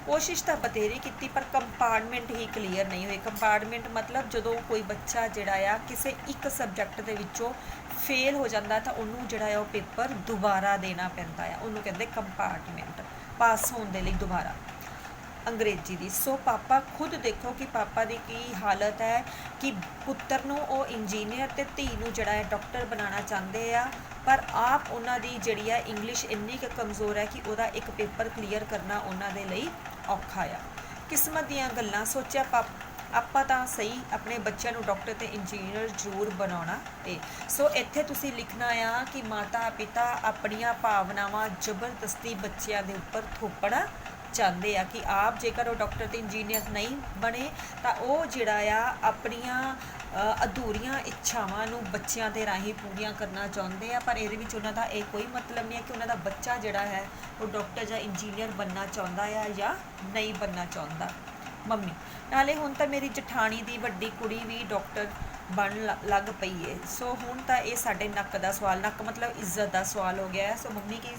ਕੋਸ਼ਿਸ਼ ਤਾਂ ਬਥੇਰੀ ਕੀਤੀ ਪਰ ਕੰਪਾਰਟਮੈਂਟ ਹੀ ਕਲੀਅਰ ਨਹੀਂ ਹੋਏ। ਕੰਪਾਰਟਮੈਂਟ ਮਤਲਬ ਜਦੋਂ ਕੋਈ ਬੱਚਾ ਜਿਹੜਾ ਆ ਕਿਸੇ ਇੱਕ ਸਬਜੈਕਟ ਦੇ ਵਿੱਚੋਂ ਫੇਲ ਹੋ ਜਾਂਦਾ ਤਾਂ ਉਹਨੂੰ ਜਿਹੜਾ ਆ ਉਹ ਪੇਪਰ ਦੁਬਾਰਾ ਦੇਣਾ ਪੈਂਦਾ ਆ, ਉਹਨੂੰ ਕਹਿੰਦੇ ਕੰਪਾਰਟਮੈਂਟ, ਪਾਸ ਹੋਣ ਦੇ ਲਈ ਦੁਬਾਰਾ ਅੰਗਰੇਜ਼ੀ ਦੀ। ਸੋ ਪਾਪਾ ਖੁਦ ਦੇਖੋ ਕਿ ਪਾਪਾ ਦੀ ਕੀ ਹਾਲਤ ਹੈ ਕਿ ਪੁੱਤਰ ਨੂੰ ਉਹ ਇੰਜੀਨੀਅਰ ਤੇ ਧੀ ਨੂੰ ਜਿਹੜਾ ਹੈ ਡਾਕਟਰ ਬਣਾਉਣਾ ਚਾਹੁੰਦੇ ਆ, ਪਰ ਆਪ ਉਹਨਾਂ ਦੀ ਜਿਹੜੀ ਆ ਇੰਗਲਿਸ਼ ਇੰਨੀ ਕੁ ਕਮਜ਼ੋਰ ਹੈ ਕਿ ਉਹਦਾ ਇੱਕ ਪੇਪਰ ਕਲੀਅਰ ਕਰਨਾ ਉਹਨਾਂ ਦੇ ਲਈ ਔਖਾ ਆ। ਕਿਸਮਤ ਦੀਆਂ ਗੱਲਾਂ। ਸੋਚਿਆ ਆਪਾਂ ਤਾਂ ਸਹੀ ਆਪਣੇ ਬੱਚਿਆਂ ਨੂੰ ਡਾਕਟਰ ਤੇ ਇੰਜੀਨੀਅਰ ਜ਼ਰੂਰ ਬਣਾਉਣਾ ਏ। ਸੋ ਇੱਥੇ ਤੁਸੀਂ ਲਿਖਣਾ ਆ ਕਿ ਮਾਤਾ ਪਿਤਾ ਆਪਣੀਆਂ ਭਾਵਨਾਵਾਂ ਜ਼ਬਰਦਸਤੀ ਬੱਚਿਆਂ ਦੇ ਉੱਪਰ ਥੋਪਣਾ ਚਾਹੁੰਦੇ ਆ ਕਿ ਆਪ ਜੇਕਰ ਉਹ ਡਾਕਟਰ ਤੇ ਇੰਜੀਨੀਅਰ ਨਹੀਂ ਬਣੇ ਤਾਂ ਉਹ ਜਿਹੜਾ ਆ ਆਪਣੀਆਂ ਅਧੂਰੀਆਂ ਇੱਛਾਵਾਂ ਨੂੰ ਬੱਚਿਆਂ ਦੇ ਰਾਹੀਂ ਪੂਰੀਆਂ ਕਰਨਾ ਚਾਹੁੰਦੇ ਆ। ਪਰ ਇਹਦੇ ਵਿੱਚ ਉਹਨਾਂ ਦਾ ਇਹ ਕੋਈ ਮਤਲਬ ਨਹੀਂ ਹੈ ਕਿ ਉਹਨਾਂ ਦਾ ਬੱਚਾ ਜਿਹੜਾ ਹੈ ਉਹ ਡਾਕਟਰ ਜਾਂ ਇੰਜੀਨੀਅਰ ਬਣਨਾ ਚਾਹੁੰਦਾ ਆ ਜਾਂ ਨਹੀਂ ਬਣਨਾ ਚਾਹੁੰਦਾ। ਮੰਮੀ, ਨਾਲੇ ਹੁਣ ਤਾਂ ਮੇਰੀ ਜਠਾਣੀ ਦੀ ਵੱਡੀ ਕੁੜੀ ਵੀ ਡਾਕਟਰ ਬਣ ਲੱਗ ਪਈ ਹੈ। ਸੋ ਹੁਣ ਤਾਂ ਇਹ ਸਾਡੇ ਨੱਕ ਦਾ ਸਵਾਲ, ਨੱਕ ਮਤਲਬ ਇੱਜ਼ਤ ਦਾ ਸਵਾਲ ਹੋ ਗਿਆ ਹੈ। ਸੋ ਮੰਮੀ ਕੀ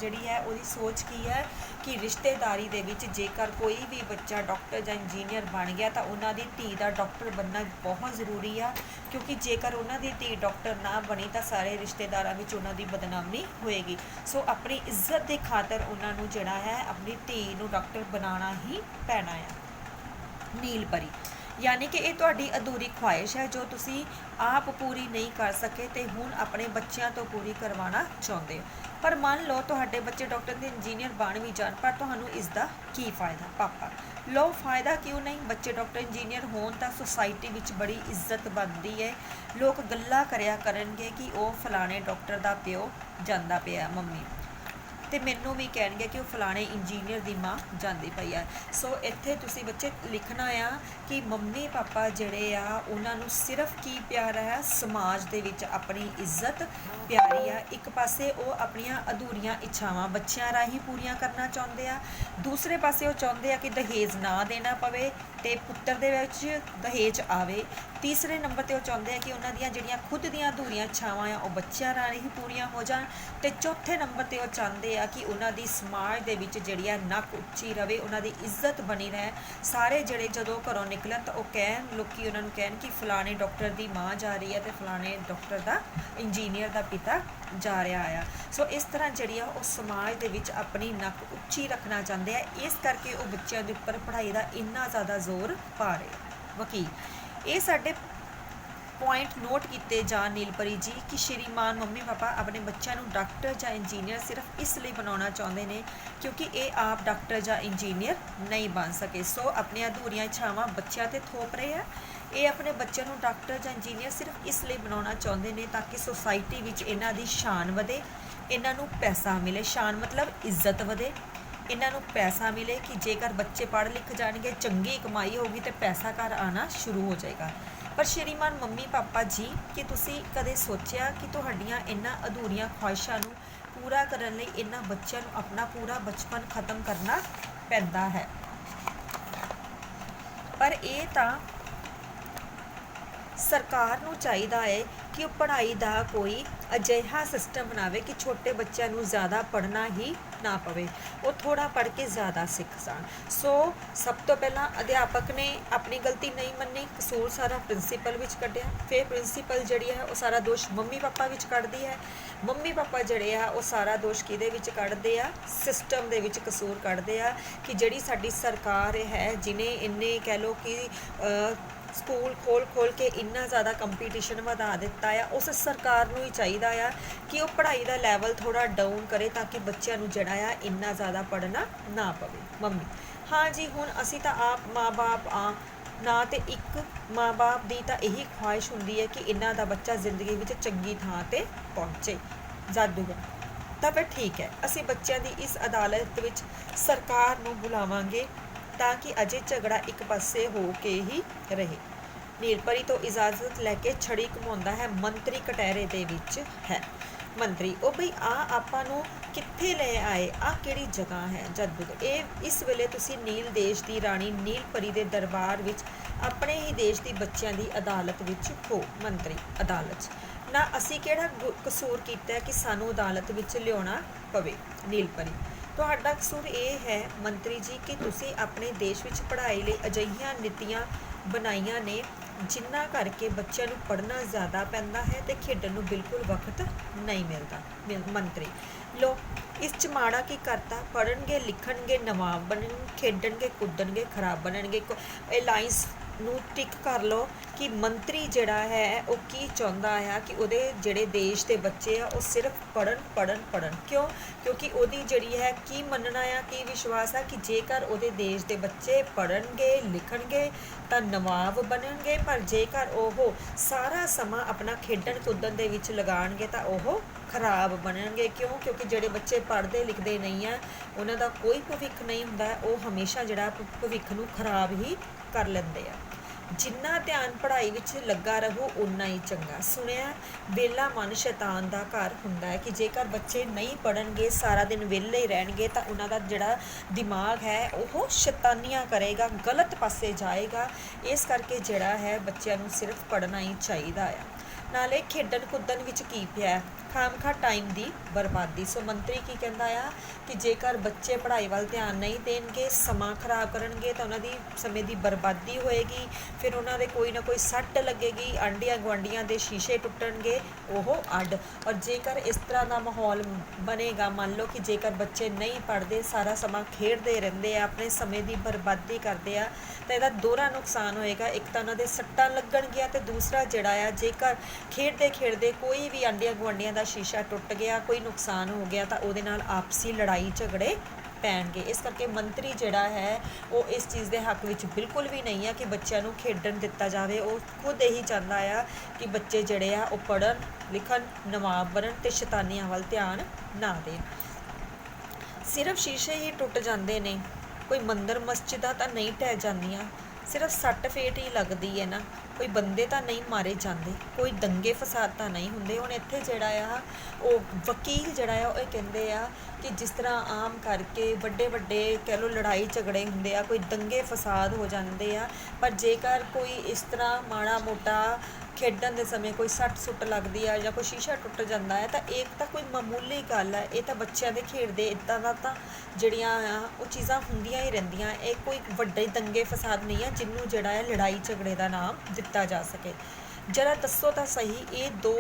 ਜਿਹੜੀ ਹੈ ਉਹਦੀ ਸੋਚ ਕੀ ਹੈ ਕਿ ਰਿਸ਼ਤੇਦਾਰੀ ਦੇ ਵਿੱਚ ਜੇਕਰ ਕੋਈ ਵੀ ਬੱਚਾ ਡਾਕਟਰ ਜਾਂ ਇੰਜੀਨੀਅਰ ਬਣ ਗਿਆ ਤਾਂ ਉਹਨਾਂ ਦੀ ਧੀ ਦਾ ਡਾਕਟਰ ਬਣਨਾ ਬਹੁਤ ਜ਼ਰੂਰੀ ਆ, ਕਿਉਂਕਿ ਜੇਕਰ ਉਹਨਾਂ ਦੀ ਧੀ ਡਾਕਟਰ ਨਾ ਬਣੀ ਤਾਂ ਸਾਰੇ ਰਿਸ਼ਤੇਦਾਰਾਂ ਵਿੱਚ ਉਹਨਾਂ ਦੀ ਬਦਨਾਮੀ ਹੋਏਗੀ। ਸੋ ਆਪਣੀ ਇੱਜ਼ਤ ਦੀ ਖਾਤਰ ਉਹਨਾਂ ਨੂੰ ਜਿਹੜਾ ਹੈ ਆਪਣੀ ਧੀ ਨੂੰ ਡਾਕਟਰ ਬਣਾਉਣਾ ਹੀ ਪੈਣਾ ਆ। ਨੀਲ ਪਰੀ, ਯਾਨੀ ਕਿ ਇਹ ਤੁਹਾਡੀ ਅਧੂਰੀ ਖੁਆਇਸ਼ ਹੈ ਜੋ ਤੁਸੀਂ ਆਪ ਪੂਰੀ ਨਹੀਂ ਕਰ ਸਕੇ ਤੇ ਹੁਣ ਆਪਣੇ ਬੱਚਿਆਂ ਤੋਂ ਪੂਰੀ ਕਰਵਾਉਣਾ ਚਾਹੁੰਦੇ ਹੋ। ਪਰ ਮੰਨ ਲਓ ਤੁਹਾਡੇ ਬੱਚੇ ਡਾਕਟਰ ਤੇ ਇੰਜੀਨੀਅਰ ਬਣ ਵੀ ਜਾਣ, ਪਰ ਤੁਹਾਨੂੰ ਇਸ ਦਾ ਕੀ ਫਾਇਦਾ ਪਾਪਾ? ਲਓ, ਫਾਇਦਾ ਕਿਉਂ ਨਹੀਂ? ਬੱਚੇ ਡਾਕਟਰ ਇੰਜੀਨੀਅਰ ਹੋਣ ਤਾਂ ਸੁਸਾਇਟੀ ਵਿੱਚ ਬੜੀ ਇੱਜ਼ਤ ਬਣਦੀ ਹੈ। ਲੋਕ ਗੱਲਾਂ ਕਰਿਆ ਕਰਨਗੇ ਕਿ ਉਹ ਫਲਾਣੇ ਡਾਕਟਰ ਦਾ ਪਿਓ ਜਾਂਦਾ ਪਿਆ ਮੰਮੀ, ਤੇ ਮੈਨੂੰ ਵੀ ਕਹਿਣਗੇ ਕਿ ਉਹ ਫਲਾਣੇ ਇੰਜੀਨੀਅਰ ਦੀ ਮਾਂ ਜਾਂਦੀ ਪਈ ਆ। ਸੋ ਇੱਥੇ ਤੁਸੀਂ ਬੱਚੇ ਲਿਖਣਾ ਆ ਕਿ ਮੰਮੀ ਪਾਪਾ ਜਿਹੜੇ ਆ ਉਹਨਾਂ ਨੂੰ ਸਿਰਫ ਕੀ ਪਿਆਰਾ ਹੈ, ਸਮਾਜ ਦੇ ਵਿੱਚ ਆਪਣੀ ਇੱਜ਼ਤ ਪਿਆਰੀ ਆ। ਇੱਕ ਪਾਸੇ ਉਹ ਆਪਣੀਆਂ ਅਧੂਰੀਆਂ ਇੱਛਾਵਾਂ ਬੱਚਿਆਂ ਰਾਹੀਂ ਪੂਰੀਆਂ ਕਰਨਾ ਚਾਹੁੰਦੇ ਆ, ਦੂਸਰੇ ਪਾਸੇ ਉਹ ਚਾਹੁੰਦੇ ਆ ਕਿ ਦਹੇਜ ਨਾ ਦੇਣਾ ਪਵੇ ਤੇ ਪੁੱਤਰ ਦੇ ਵਿੱਚ ਦਹੇਜ ਆਵੇ। ਤੀਸਰੇ ਨੰਬਰ 'ਤੇ ਉਹ ਚਾਹੁੰਦੇ ਆ ਕਿ ਉਹਨਾਂ ਦੀਆਂ ਜਿਹੜੀਆਂ ਖੁਦ ਦੀਆਂ ਅਧੂਰੀਆਂ ਇੱਛਾਵਾਂ ਆ ਉਹ ਬੱਚਿਆਂ ਰਾਹੀਂ ਪੂਰੀਆਂ ਹੋ ਜਾਣ। ਤੇ ਚੌਥੇ ਨੰਬਰ 'ਤੇ ਉਹ ਚਾਹੁੰਦੇ ਆ ਕਿ ਉਹਨਾਂ ਦੀ ਸਮਾਜ ਦੇ ਵਿੱਚ ਜਿਹੜੀ ਆ ਨੱਕ ਉੱਚੀ ਰਵੇ, ਉਹਨਾਂ ਦੀ ਇੱਜ਼ਤ ਬਣੀ ਰਹੇ। ਸਾਰੇ ਜਿਹੜੇ ਜਦੋਂ ਘਰੋਂ ਨਿਕਲਣ ਤਾਂ ਉਹ ਕਹਿਣ, ਲੋਕੀ ਉਹਨਾਂ ਨੂੰ ਕਹਿਣ ਕਿ ਫਲਾਣੇ ਡਾਕਟਰ ਦੀ ਮਾਂ ਜਾ ਰਹੀ ਹੈ ਤੇ ਫਲਾਣੇ ਡਾਕਟਰ ਦਾ ਇੰਜੀਨੀਅਰ ਦਾ ਪਿਤਾ ਜਾ ਰਿਹਾ ਆ। ਸੋ ਇਸ ਤਰ੍ਹਾਂ ਜਿਹੜੀ ਆ ਉਹ ਸਮਾਜ ਦੇ ਵਿੱਚ ਆਪਣੀ ਨੱਕ ਉੱਚੀ ਰੱਖਣਾ ਚਾਹੁੰਦੇ ਆ। ਇਸ ਕਰਕੇ ਉਹ ਬੱਚਿਆਂ ਦੇ ਉੱਪਰ ਪੜ੍ਹਾਈ ਦਾ ਇੰਨਾ ਜ਼ਿਆਦਾ ਜ਼ੋਰ ਪਾ ਰਹੇ। ਵਕੀਲ, ਇਹ ਸਾਡੇ ਪੁਆਇੰਟ ਨੋਟ ਕੀਤੇ ਜਾਣ ਨੀਲਪਰੀ ਜੀ ਕਿ ਸ਼੍ਰੀਮਾਨ ਮੰਮੀ ਪਾਪਾ ਆਪਣੇ ਬੱਚਿਆਂ ਨੂੰ ਡਾਕਟਰ ਜਾਂ ਇੰਜੀਨੀਅਰ ਸਿਰਫ ਇਸ ਲਈ ਬਣਾਉਣਾ ਚਾਹੁੰਦੇ ਨੇ ਕਿਉਂਕਿ ਇਹ ਆਪ ਡਾਕਟਰ ਜਾਂ ਇੰਜੀਨੀਅਰ ਨਹੀਂ ਬਣ ਸਕੇ, ਸੋ ਆਪਣੀਆਂ ਅਧੂਰੀਆਂ ਇੱਛਾਵਾਂ ਬੱਚਿਆਂ 'ਤੇ ਥੋਪ ਰਹੇ ਆ। ਇਹ ਆਪਣੇ ਬੱਚਿਆਂ ਨੂੰ ਡਾਕਟਰ ਜਾਂ ਇੰਜੀਨੀਅਰ ਸਿਰਫ ਇਸ ਲਈ ਬਣਾਉਣਾ ਚਾਹੁੰਦੇ ਨੇ ਤਾਂ ਕਿ ਸੁਸਾਇਟੀ ਵਿੱਚ ਇਹਨਾਂ ਦੀ ਸ਼ਾਨ ਵਧੇ, ਇਹਨਾਂ ਨੂੰ ਪੈਸਾ ਮਿਲੇ। ਸ਼ਾਨ ਮਤਲਬ ਇੱਜ਼ਤ ਵਧੇ, ਇਹਨਾਂ ਨੂੰ ਪੈਸਾ ਮਿਲੇ ਕਿ ਜੇਕਰ ਬੱਚੇ ਪੜ੍ਹ ਲਿਖ ਜਾਣਗੇ, ਚੰਗੀ ਕਮਾਈ ਹੋਊਗੀ ਤੇ ਪੈਸਾ ਘਰ ਆਉਣਾ ਸ਼ੁਰੂ ਹੋ ਜਾਏਗਾ। ਪਰ ਸ਼੍ਰੀਮਾਨ ਮੰਮੀ ਪਾਪਾ ਜੀ, ਕੀ ਤੁਸੀਂ ਕਦੇ ਸੋਚਿਆ ਕਿ ਤੁਹਾਡੀਆਂ ਇਹਨਾਂ ਅਧੂਰੀਆਂ ਖੁਆਇਸ਼ਾਂ ਨੂੰ ਪੂਰਾ ਕਰਨ ਲਈ ਇਹਨਾਂ ਬੱਚਿਆਂ ਨੂੰ ਆਪਣਾ ਪੂਰਾ ਬਚਪਨ ਖਤਮ ਕਰਨਾ ਪੈਂਦਾ ਹੈ? ਪਰ ਇਹ ਤਾਂ ਸਰਕਾਰ ਨੂੰ ਚਾਹੀਦਾ ਹੈ ਕਿ ਉਹ ਪੜ੍ਹਾਈ ਦਾ ਕੋਈ ਅਜਿਹਾ ਸਿਸਟਮ ਬਣਾਵੇ ਕਿ ਛੋਟੇ ਬੱਚਿਆਂ ਨੂੰ ਜ਼ਿਆਦਾ ਪੜ੍ਹਨਾ ਹੀ ਨਾ ਪਵੇ, ਉਹ ਥੋੜ੍ਹਾ ਪੜ੍ਹ ਕੇ ਜ਼ਿਆਦਾ ਸਿੱਖ ਜਾਣ। ਸੋ ਸਭ ਤੋਂ ਪਹਿਲਾਂ ਅਧਿਆਪਕ ਨੇ ਆਪਣੀ ਗਲਤੀ ਨਹੀਂ ਮੰਨੀ, ਕਸੂਰ ਸਾਰਾ ਪ੍ਰਿੰਸੀਪਲ ਵਿੱਚ ਕੱਢਿਆ। ਫਿਰ ਪ੍ਰਿੰਸੀਪਲ ਜਿਹੜੀ ਹੈ ਉਹ ਸਾਰਾ ਦੋਸ਼ ਮੰਮੀ ਪਾਪਾ ਵਿੱਚ ਕੱਢਦੀ ਹੈ। ਮੰਮੀ ਪਾਪਾ ਜਿਹੜੇ ਆ ਉਹ ਸਾਰਾ ਦੋਸ਼ ਕਿਹਦੇ ਵਿੱਚ ਕੱਢਦੇ ਆ? ਸਿਸਟਮ ਦੇ ਵਿੱਚ ਕਸੂਰ ਕੱਢਦੇ ਆ ਕਿ ਜਿਹੜੀ ਸਾਡੀ ਸਰਕਾਰ ਹੈ ਜਿਹਨੇ ਇੰਨੇ ਕਹਿ ਲਓ ਕਿ ਸਕੂਲ ਖੋਲ੍ਹ ਕੇ ਇੰਨਾ ਜ਼ਿਆਦਾ ਕੰਪੀਟੀਸ਼ਨ ਵਧਾ ਦਿੱਤਾ ਆ, ਉਸ ਸਰਕਾਰ ਨੂੰ ਹੀ ਚਾਹੀਦਾ ਆ ਕਿ ਉਹ ਪੜ੍ਹਾਈ ਦਾ ਲੈਵਲ ਥੋੜ੍ਹਾ ਡਾਊਨ ਕਰੇ ਤਾਂ ਕਿ ਬੱਚਿਆਂ ਨੂੰ ਜਿਹੜਾ ਆ ਇੰਨਾ ਜ਼ਿਆਦਾ ਪੜ੍ਹਨਾ ਨਾ ਪਵੇ। ਮੰਮੀ: ਹਾਂ ਜੀ, ਹੁਣ ਅਸੀਂ ਤਾਂ ਆਪ ਮਾਂ-ਬਾਪ ਆ ਨਾ, ਤੇ ਇੱਕ ਮਾਂ-ਬਾਪ ਦੀ ਤਾਂ ਇਹੀ ਖੁਆਇਸ਼ ਹੁੰਦੀ ਹੈ ਕਿ ਇਹਨਾਂ ਦਾ ਬੱਚਾ ਜ਼ਿੰਦਗੀ ਵਿੱਚ ਚੰਗੀ ਥਾਂ 'ਤੇ ਪਹੁੰਚੇ। ਜਾਦੂਗਰ: ਤਾਂ ਫਿਰ ਠੀਕ ਹੈ, ਅਸੀਂ ਬੱਚਿਆਂ ਦੀ ਇਸ ਅਦਾਲਤ ਵਿੱਚ ਸਰਕਾਰ ਨੂੰ ਬੁਲਾਵਾਂਗੇ ਤਾਂ ਕਿ ਅਜੇ ਝਗੜਾ ਇੱਕ ਪਾਸੇ ਹੋ ਕੇ ਹੀ ਰਹੇ। ਨੀਲਪਰੀ ਤੋਂ ਇਜਾਜ਼ਤ ਲੈ ਕੇ ਛੜੀ ਘੁਮਾਉਂਦਾ ਹੈ, ਮੰਤਰੀ ਕਟਹਿਰੇ ਦੇ ਵਿੱਚ ਹੈ। ਮੰਤਰੀ: ਉਹ ਬਈ ਆਪਾਂ ਨੂੰ ਕਿੱਥੇ ਲੈ ਆਏ? ਕਿਹੜੀ ਜਗ੍ਹਾ ਹੈ? ਜਾਦੂਗਰ: ਇਸ ਵੇਲੇ ਤੁਸੀਂ ਨੀਲ ਦੇਸ਼ ਦੀ ਰਾਣੀ ਨੀਲਪਰੀ ਦੇ ਦਰਬਾਰ ਵਿੱਚ ਆਪਣੇ ਹੀ ਦੇਸ਼ ਦੀ ਬੱਚਿਆਂ ਦੀ ਅਦਾਲਤ ਵਿੱਚ ਹੋ। ਮੰਤਰੀ: ਅਦਾਲਤ 'ਚ ਨਾ, ਅਸੀਂ ਕਿਹੜਾ ਕਸੂਰ ਕੀਤਾ ਕਿ ਸਾਨੂੰ ਅਦਾਲਤ ਵਿੱਚ ਲਿਆਉਣਾ ਪਵੇ? ਨੀਲਪਰੀ: ਤੁਹਾਡਾ ਕਸੂਰ ਇਹ ਹੈ ਮੰਤਰੀ ਜੀ ਕਿ ਤੁਸੀਂ ਆਪਣੇ ਦੇਸ਼ ਵਿੱਚ ਪੜ੍ਹਾਈ ਲਈ ਅਜਿਹੀਆਂ ਨੀਤੀਆਂ ਬਣਾਈਆਂ ਨੇ ਜਿਨ੍ਹਾਂ ਕਰਕੇ ਬੱਚਿਆਂ ਨੂੰ ਪੜ੍ਹਨਾ ਜ਼ਿਆਦਾ ਪੈਂਦਾ ਹੈ ਤੇ ਖੇਡਣ ਨੂੰ ਬਿਲਕੁਲ ਵਕਤ ਨਹੀਂ ਮਿਲਦਾ। ਮੰਤਰੀ: ਲੋ, ਇਸ 'ਚ ਮਾੜਾ ਕੀ ਕਰਤਾ? ਪੜ੍ਹਨਗੇ, ਲਿਖਣਗੇ, ਨਵਾਬ ਬਣਨਗੇ, ਖੇਡਣਗੇ, ਕੁੱਦਣਗੇ, ਖਰਾਬ ਬਣਨਗੇ। ਇਹ ਲਾਈਨਸ ਨੂੰ ਟਿਕ ਕਰ ਲਓ ਕਿ ਮੰਤਰੀ ਜਿਹੜਾ ਹੈ ਉਹ ਕੀ ਚਾਹੁੰਦਾ ਆ ਕਿ ਉਹਦੇ ਜਿਹੜੇ ਦੇਸ਼ ਦੇ ਬੱਚੇ ਆ ਉਹ ਸਿਰਫ ਪੜ੍ਹਨ। ਕਿਉਂਕਿ ਉਹਦੀ ਜਿਹੜੀ ਹੈ ਕੀ ਮੰਨਣਾ ਆ, ਕੀ ਵਿਸ਼ਵਾਸ ਆ ਕਿ ਜੇਕਰ ਉਹਦੇ ਦੇਸ਼ ਦੇ ਬੱਚੇ ਪੜ੍ਹਨਗੇ, ਲਿਖਣਗੇ ਤਾਂ ਨਵਾਬ ਬਣਨਗੇ, ਪਰ ਜੇਕਰ ਉਹ ਸਾਰਾ ਸਮਾਂ ਆਪਣਾ ਖੇਡਣ ਕੁੱਦਣ ਦੇ ਵਿੱਚ ਲਗਾਉਣਗੇ ਤਾਂ ਉਹ ਖਰਾਬ ਬਣਨਗੇ। ਕਿਉਂਕਿ ਜਿਹੜੇ ਬੱਚੇ ਪੜ੍ਹਦੇ ਲਿਖਦੇ ਨਹੀਂ ਆ ਉਹਨਾਂ ਦਾ ਕੋਈ ਭਵਿੱਖ ਨਹੀਂ ਹੁੰਦਾ, ਉਹ ਹਮੇਸ਼ਾ ਜਿਹੜਾ ਭਵਿੱਖ ਨੂੰ ਖਰਾਬ ਹੀ ਕਰ ਲੈਂਦੇ ਆ। ਜਿੰਨਾ ਧਿਆਨ ਪੜ੍ਹਾਈ ਵਿੱਚ ਲੱਗਾ ਰਹੋ ਓਨਾ ਹੀ ਚੰਗਾ। ਸੁਣਿਆ ਵਿਹਲਾ ਮਨ ਸ਼ੈਤਾਨ ਦਾ ਘਰ ਹੁੰਦਾ ਹੈ ਕਿ ਜੇਕਰ ਬੱਚੇ ਨਹੀਂ ਪੜ੍ਹਨਗੇ, ਸਾਰਾ ਦਿਨ ਵਿਹਲੇ ਹੀ ਰਹਿਣਗੇ ਤਾਂ ਉਹਨਾਂ ਦਾ ਜਿਹੜਾ ਦਿਮਾਗ ਹੈ ਉਹ ਸ਼ੈਤਾਨੀਆਂ ਕਰੇਗਾ, ਗਲਤ ਪਾਸੇ ਜਾਏਗਾ। ਇਸ ਕਰਕੇ ਜਿਹੜਾ ਹੈ ਬੱਚਿਆਂ ਨੂੰ ਸਿਰਫ ਪੜ੍ਹਨਾ ਹੀ ਚਾਹੀਦਾ ਆ। ਨਾਲੇ ਖੇਡਣ ਕੁੱਦਣ ਵਿੱਚ ਕੀ ਪਿਆ? ਖਾਮਖਾ ਟਾਈਮ ਦੀ ਬਰਬਾਦੀ। ਸੋ ਮੰਤਰੀ ਕੀ ਕਹਿੰਦਾ ਆ ਕਿ ਜੇਕਰ ਬੱਚੇ ਪੜ੍ਹਾਈ ਵੱਲ ਧਿਆਨ ਨਹੀਂ ਦੇਣਗੇ, ਸਮਾਂ ਖਰਾਬ ਕਰਨਗੇ ਤਾਂ ਉਹਨਾਂ ਦੀ ਸਮੇਂ ਦੀ ਬਰਬਾਦੀ ਹੋਏਗੀ, ਫਿਰ ਉਹਨਾਂ ਦੇ ਕੋਈ ਨਾ ਕੋਈ ਸੱਟ ਲੱਗੇਗੀ, ਆਂਢੀਆਂ ਗੁਆਂਢੀਆਂ ਦੇ ਸ਼ੀਸ਼ੇ ਟੁੱਟਣਗੇ, ਉਹ ਅੱਡ। ਔਰ ਜੇਕਰ ਇਸ ਤਰ੍ਹਾਂ ਦਾ ਮਾਹੌਲ ਬਣੇਗਾ, ਮੰਨ ਲਓ ਕਿ ਜੇਕਰ ਬੱਚੇ ਨਹੀਂ ਪੜ੍ਹਦੇ, ਸਾਰਾ ਸਮਾਂ ਖੇਡਦੇ ਰਹਿੰਦੇ ਆ, ਆਪਣੇ ਸਮੇਂ ਦੀ ਬਰਬਾਦੀ ਕਰਦੇ ਆ, ਤਾਂ ਇਹਦਾ ਦੋਹਰਾ ਨੁਕਸਾਨ ਹੋਏਗਾ। ਇੱਕ ਤਾਂ ਉਹਨਾਂ ਦੇ ਸੱਟਾਂ ਲੱਗਣਗੀਆਂ ਅਤੇ ਦੂਸਰਾ ਜਿਹੜਾ ਆ ਜੇਕਰ ਖੇਡਦੇ ਕੋਈ ਵੀ ਆਂਢੀਆਂ ਗੁਆਂਢੀਆਂ ਦਾ ਸ਼ੀਸ਼ਾ ਟੁੱਟ ਗਿਆ, ਕੋਈ ਨੁਕਸਾਨ ਹੋ ਗਿਆ ਤਾਂ ਉਹਦੇ ਨਾਲ ਆਪਸੀ ਲੜਾਈ ਝਗੜੇ ਪੈਣਗੇ। ਇਸ ਕਰਕੇ ਮੰਤਰੀ ਜਿਹੜਾ ਹੈ ਉਹ ਇਸ ਚੀਜ਼ ਦੇ ਹੱਕ ਵਿੱਚ ਬਿਲਕੁਲ ਵੀ ਨਹੀਂ ਆ ਕਿ ਬੱਚਿਆਂ ਨੂੰ ਖੇਡਣ ਦਿੱਤਾ ਜਾਵੇ। ਉਹ ਖੁਦ ਇਹੀ ਚਾਹੁੰਦਾ ਆ ਕਿ ਬੱਚੇ ਜਿਹੜੇ ਆ ਉਹ ਪੜ੍ਹਨ, ਲਿਖਣ, ਨਵਾਬ ਬਣਨ ਅਤੇ ਸ਼ੈਤਾਨੀਆਂ ਵੱਲ ਧਿਆਨ ਨਾ ਦੇਣ। ਸਿਰਫ ਸ਼ੀਸ਼ੇ ਹੀ ਟੁੱਟ ਜਾਂਦੇ ਨੇ, ਕੋਈ ਮੰਦਰ ਮਸਜਿਦਾਂ ਤਾਂ ਨਹੀਂ ਢਹਿ ਜਾਂਦੀਆਂ, ਸਿਰਫ ਸੱਟ ਫੇਟ ਹੀ ਲੱਗਦੀ ਹੈ ਨਾ, ਕੋਈ ਬੰਦੇ ਤਾਂ ਨਹੀਂ ਮਾਰੇ ਜਾਂਦੇ, ਕੋਈ ਦੰਗੇ ਫਸਾਦ ਤਾਂ ਨਹੀਂ ਹੁੰਦੇ। ਹੁਣ ਇੱਥੇ ਜਿਹੜਾ ਆ ਉਹ ਵਕੀਲ ਜਿਹੜਾ ਆ ਉਹ ਇਹ ਕਹਿੰਦੇ ਆ ਕਿ ਜਿਸ ਤਰ੍ਹਾਂ ਆਮ ਕਰਕੇ ਵੱਡੇ ਕਹਿ ਲਓ ਲੜਾਈ ਝਗੜੇ ਹੁੰਦੇ ਆ, ਕੋਈ ਦੰਗੇ ਫਸਾਦ ਹੋ ਜਾਂਦੇ ਆ, ਪਰ ਜੇਕਰ ਕੋਈ ਇਸ ਤਰ੍ਹਾਂ ਮਾੜਾ ਮੋਟਾ ਖੇਡਣ ਦੇ ਸਮੇਂ ਕੋਈ ਸੱਟ ਸੁੱਟ ਲੱਗਦੀ ਆ ਜਾਂ ਕੋਈ ਸ਼ੀਸ਼ਾ ਟੁੱਟ ਜਾਂਦਾ ਹੈ ਤਾਂ ਇਹ ਤਾਂ ਕੋਈ ਮਾਮੂਲੀ ਗੱਲ ਹੈ। ਇਹ ਤਾਂ ਬੱਚਿਆਂ ਦੇ ਖੇਡਦੇ ਇੱਦਾਂ ਦਾ ਤਾਂ ਜਿਹੜੀਆਂ ਆ ਉਹ ਚੀਜ਼ਾਂ ਹੁੰਦੀਆਂ ਹੀ ਰਹਿੰਦੀਆਂ। ਇਹ ਕੋਈ ਵੱਡੇ ਦੰਗੇ ਫਸਾਦ ਨਹੀਂ ਆ ਜਿਹਨੂੰ ਜਿਹੜਾ ਹੈ ਲੜਾਈ ਝਗੜੇ ਦਾ ਨਾਮ ਦਿੱਤਾ ਜਾ ਸਕੇ। ਜਰਾ ਦੱਸੋ ਤਾਂ ਸਹੀ, ਇਹ ਦੋ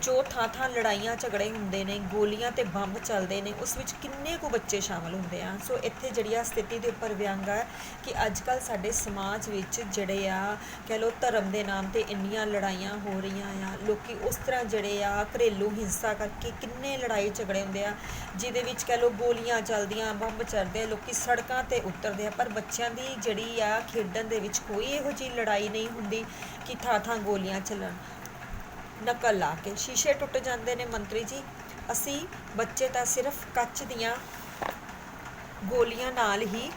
ਜੋ ਥਾਂ ਲੜਾਈਆਂ ਝਗੜੇ ਹੁੰਦੇ ਨੇ, ਗੋਲੀਆਂ ਤੇ ਬੰਬ ਚੱਲਦੇ ਨੇ, ਉਸ ਵਿੱਚ ਕਿੰਨੇ ਕੁ ਬੱਚੇ ਸ਼ਾਮਲ ਹੁੰਦੇ ਆ। ਸੋ ਇੱਥੇ ਜਿਹੜੀ ਆ ਸਥਿਤੀ ਦੇ ਉੱਪਰ ਵਿਅੰਗ ਹੈ ਕਿ ਅੱਜ ਕੱਲ੍ਹ ਸਾਡੇ ਸਮਾਜ ਵਿੱਚ ਜਿਹੜੇ ਆ ਕਹਿ ਲਓ ਧਰਮ ਦੇ ਨਾਮ ਤੇ ਇੰਨੀਆਂ ਲੜਾਈਆਂ ਹੋ ਰਹੀਆਂ ਆ। ਲੋਕੀ ਉਸ ਤਰ੍ਹਾਂ ਜਿਹੜੇ ਆ ਘਰੇਲੂ ਹਿੰਸਾ ਕਰਕੇ ਕਿੰਨੇ ਲੜਾਈ ਝਗੜੇ ਹੁੰਦੇ ਆ, ਜਿਹਦੇ ਵਿੱਚ ਕਹਿ ਲਓ ਗੋਲੀਆਂ ਚੱਲਦੀਆਂ, ਬੰਬ ਚੱਲਦੇ, ਲੋਕੀ ਸੜਕਾਂ ਤੇ ਉਤਰਦੇ ਆ, ਪਰ ਬੱਚਿਆਂ ਦੀ ਜਿਹੜੀ ਆ ਖੇਡਣ ਦੇ ਵਿੱਚ ਕੋਈ ਇਹੋ ਜਿਹੀ ਲੜਾਈ ਨਹੀਂ ਹੁੰਦੀ ਕਿ ਥਾਂ ਗੋਲੀਆਂ ਚੱਲਣ। ਨਕਲ ਲਾ ਕੇ ਸ਼ੀਸ਼ੇ ਟੁੱਟ ਜਾਂਦੇ ਨੇ ਮੰਤਰੀ ਜੀ। ਅਸੀਂ ਬੱਚੇ ਤਾਂ ਸਿਰਫ ਕੱਚ ਦੀਆਂ ਗੋਲੀਆਂ ਨਾਲ ਹੀ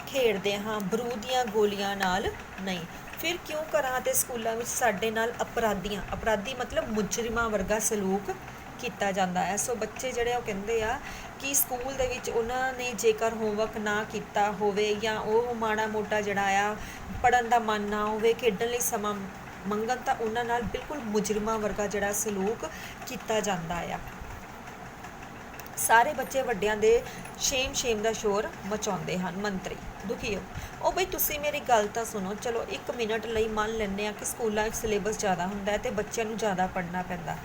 ਖੇਡਦੇ ਹਾਂ, ਬਰੂਦ ਦੀਆਂ ਗੋਲੀਆਂ ਨਾਲ ਨਹੀਂ। ਫਿਰ ਕਿਉਂ ਘਰਾਂ ਅਤੇ ਸਕੂਲਾਂ ਵਿੱਚ ਸਾਡੇ ਨਾਲ ਅਪਰਾਧੀ ਮਤਲਬ ਮੁਜਰਿਮਾਂ ਵਰਗਾ ਸਲੂਕ ਕੀਤਾ ਜਾਂਦਾ ਹੈ। ਸੋ ਬੱਚੇ ਜਿਹੜੇ ਉਹ ਕਹਿੰਦੇ ਆ ਕਿ ਸਕੂਲ ਦੇ ਵਿੱਚ ਉਹਨਾਂ ਨੇ ਜੇਕਰ ਹੋਮਵਰਕ ਨਾ ਕੀਤਾ ਹੋਵੇ ਜਾਂ ਉਹ ਮਾੜਾ ਮੋਟਾ ਜਿਹੜਾ ਆ ਪੜ੍ਹਨ ਦਾ ਮਨ ਨਾ ਹੋਵੇ, ਖੇਡਣ ਲਈ ਸਮਾਂ ਮੰਗਣ, ਤਾਂ ਉਹਨਾਂ ਨਾਲ ਬਿਲਕੁਲ ਮੁਜਰਿਮਾਂ ਵਰਗਾ ਜਿਹੜਾ ਸਲੂਕ ਕੀਤਾ ਜਾਂਦਾ ਆ। ਸਾਰੇ ਬੱਚੇ ਵੱਡਿਆਂ ਦੇ ਸ਼ੇਮ ਦਾ ਸ਼ੋਰ ਮਚਾਉਂਦੇ ਹਨ। ਮੰਤਰੀ ਦੁਖੀ ਹੋ। ਉਹ ਬਈ ਤੁਸੀਂ ਮੇਰੀ ਗੱਲ ਤਾਂ ਸੁਣੋ। ਚਲੋ 1 ਮਿੰਟ ਲਈ ਮੰਨ ਲੈਂਦੇ ਆ ਕਿ ਸਕੂਲਾਂ ਵਿੱਚ ਸਿਲੇਬਸ ਜ਼ਿਆਦਾ ਹੁੰਦਾ ਹੈ ਅਤੇ ਬੱਚਿਆਂ ਨੂੰ ਜ਼ਿਆਦਾ ਪੜ੍ਹਨਾ ਪੈਂਦਾ।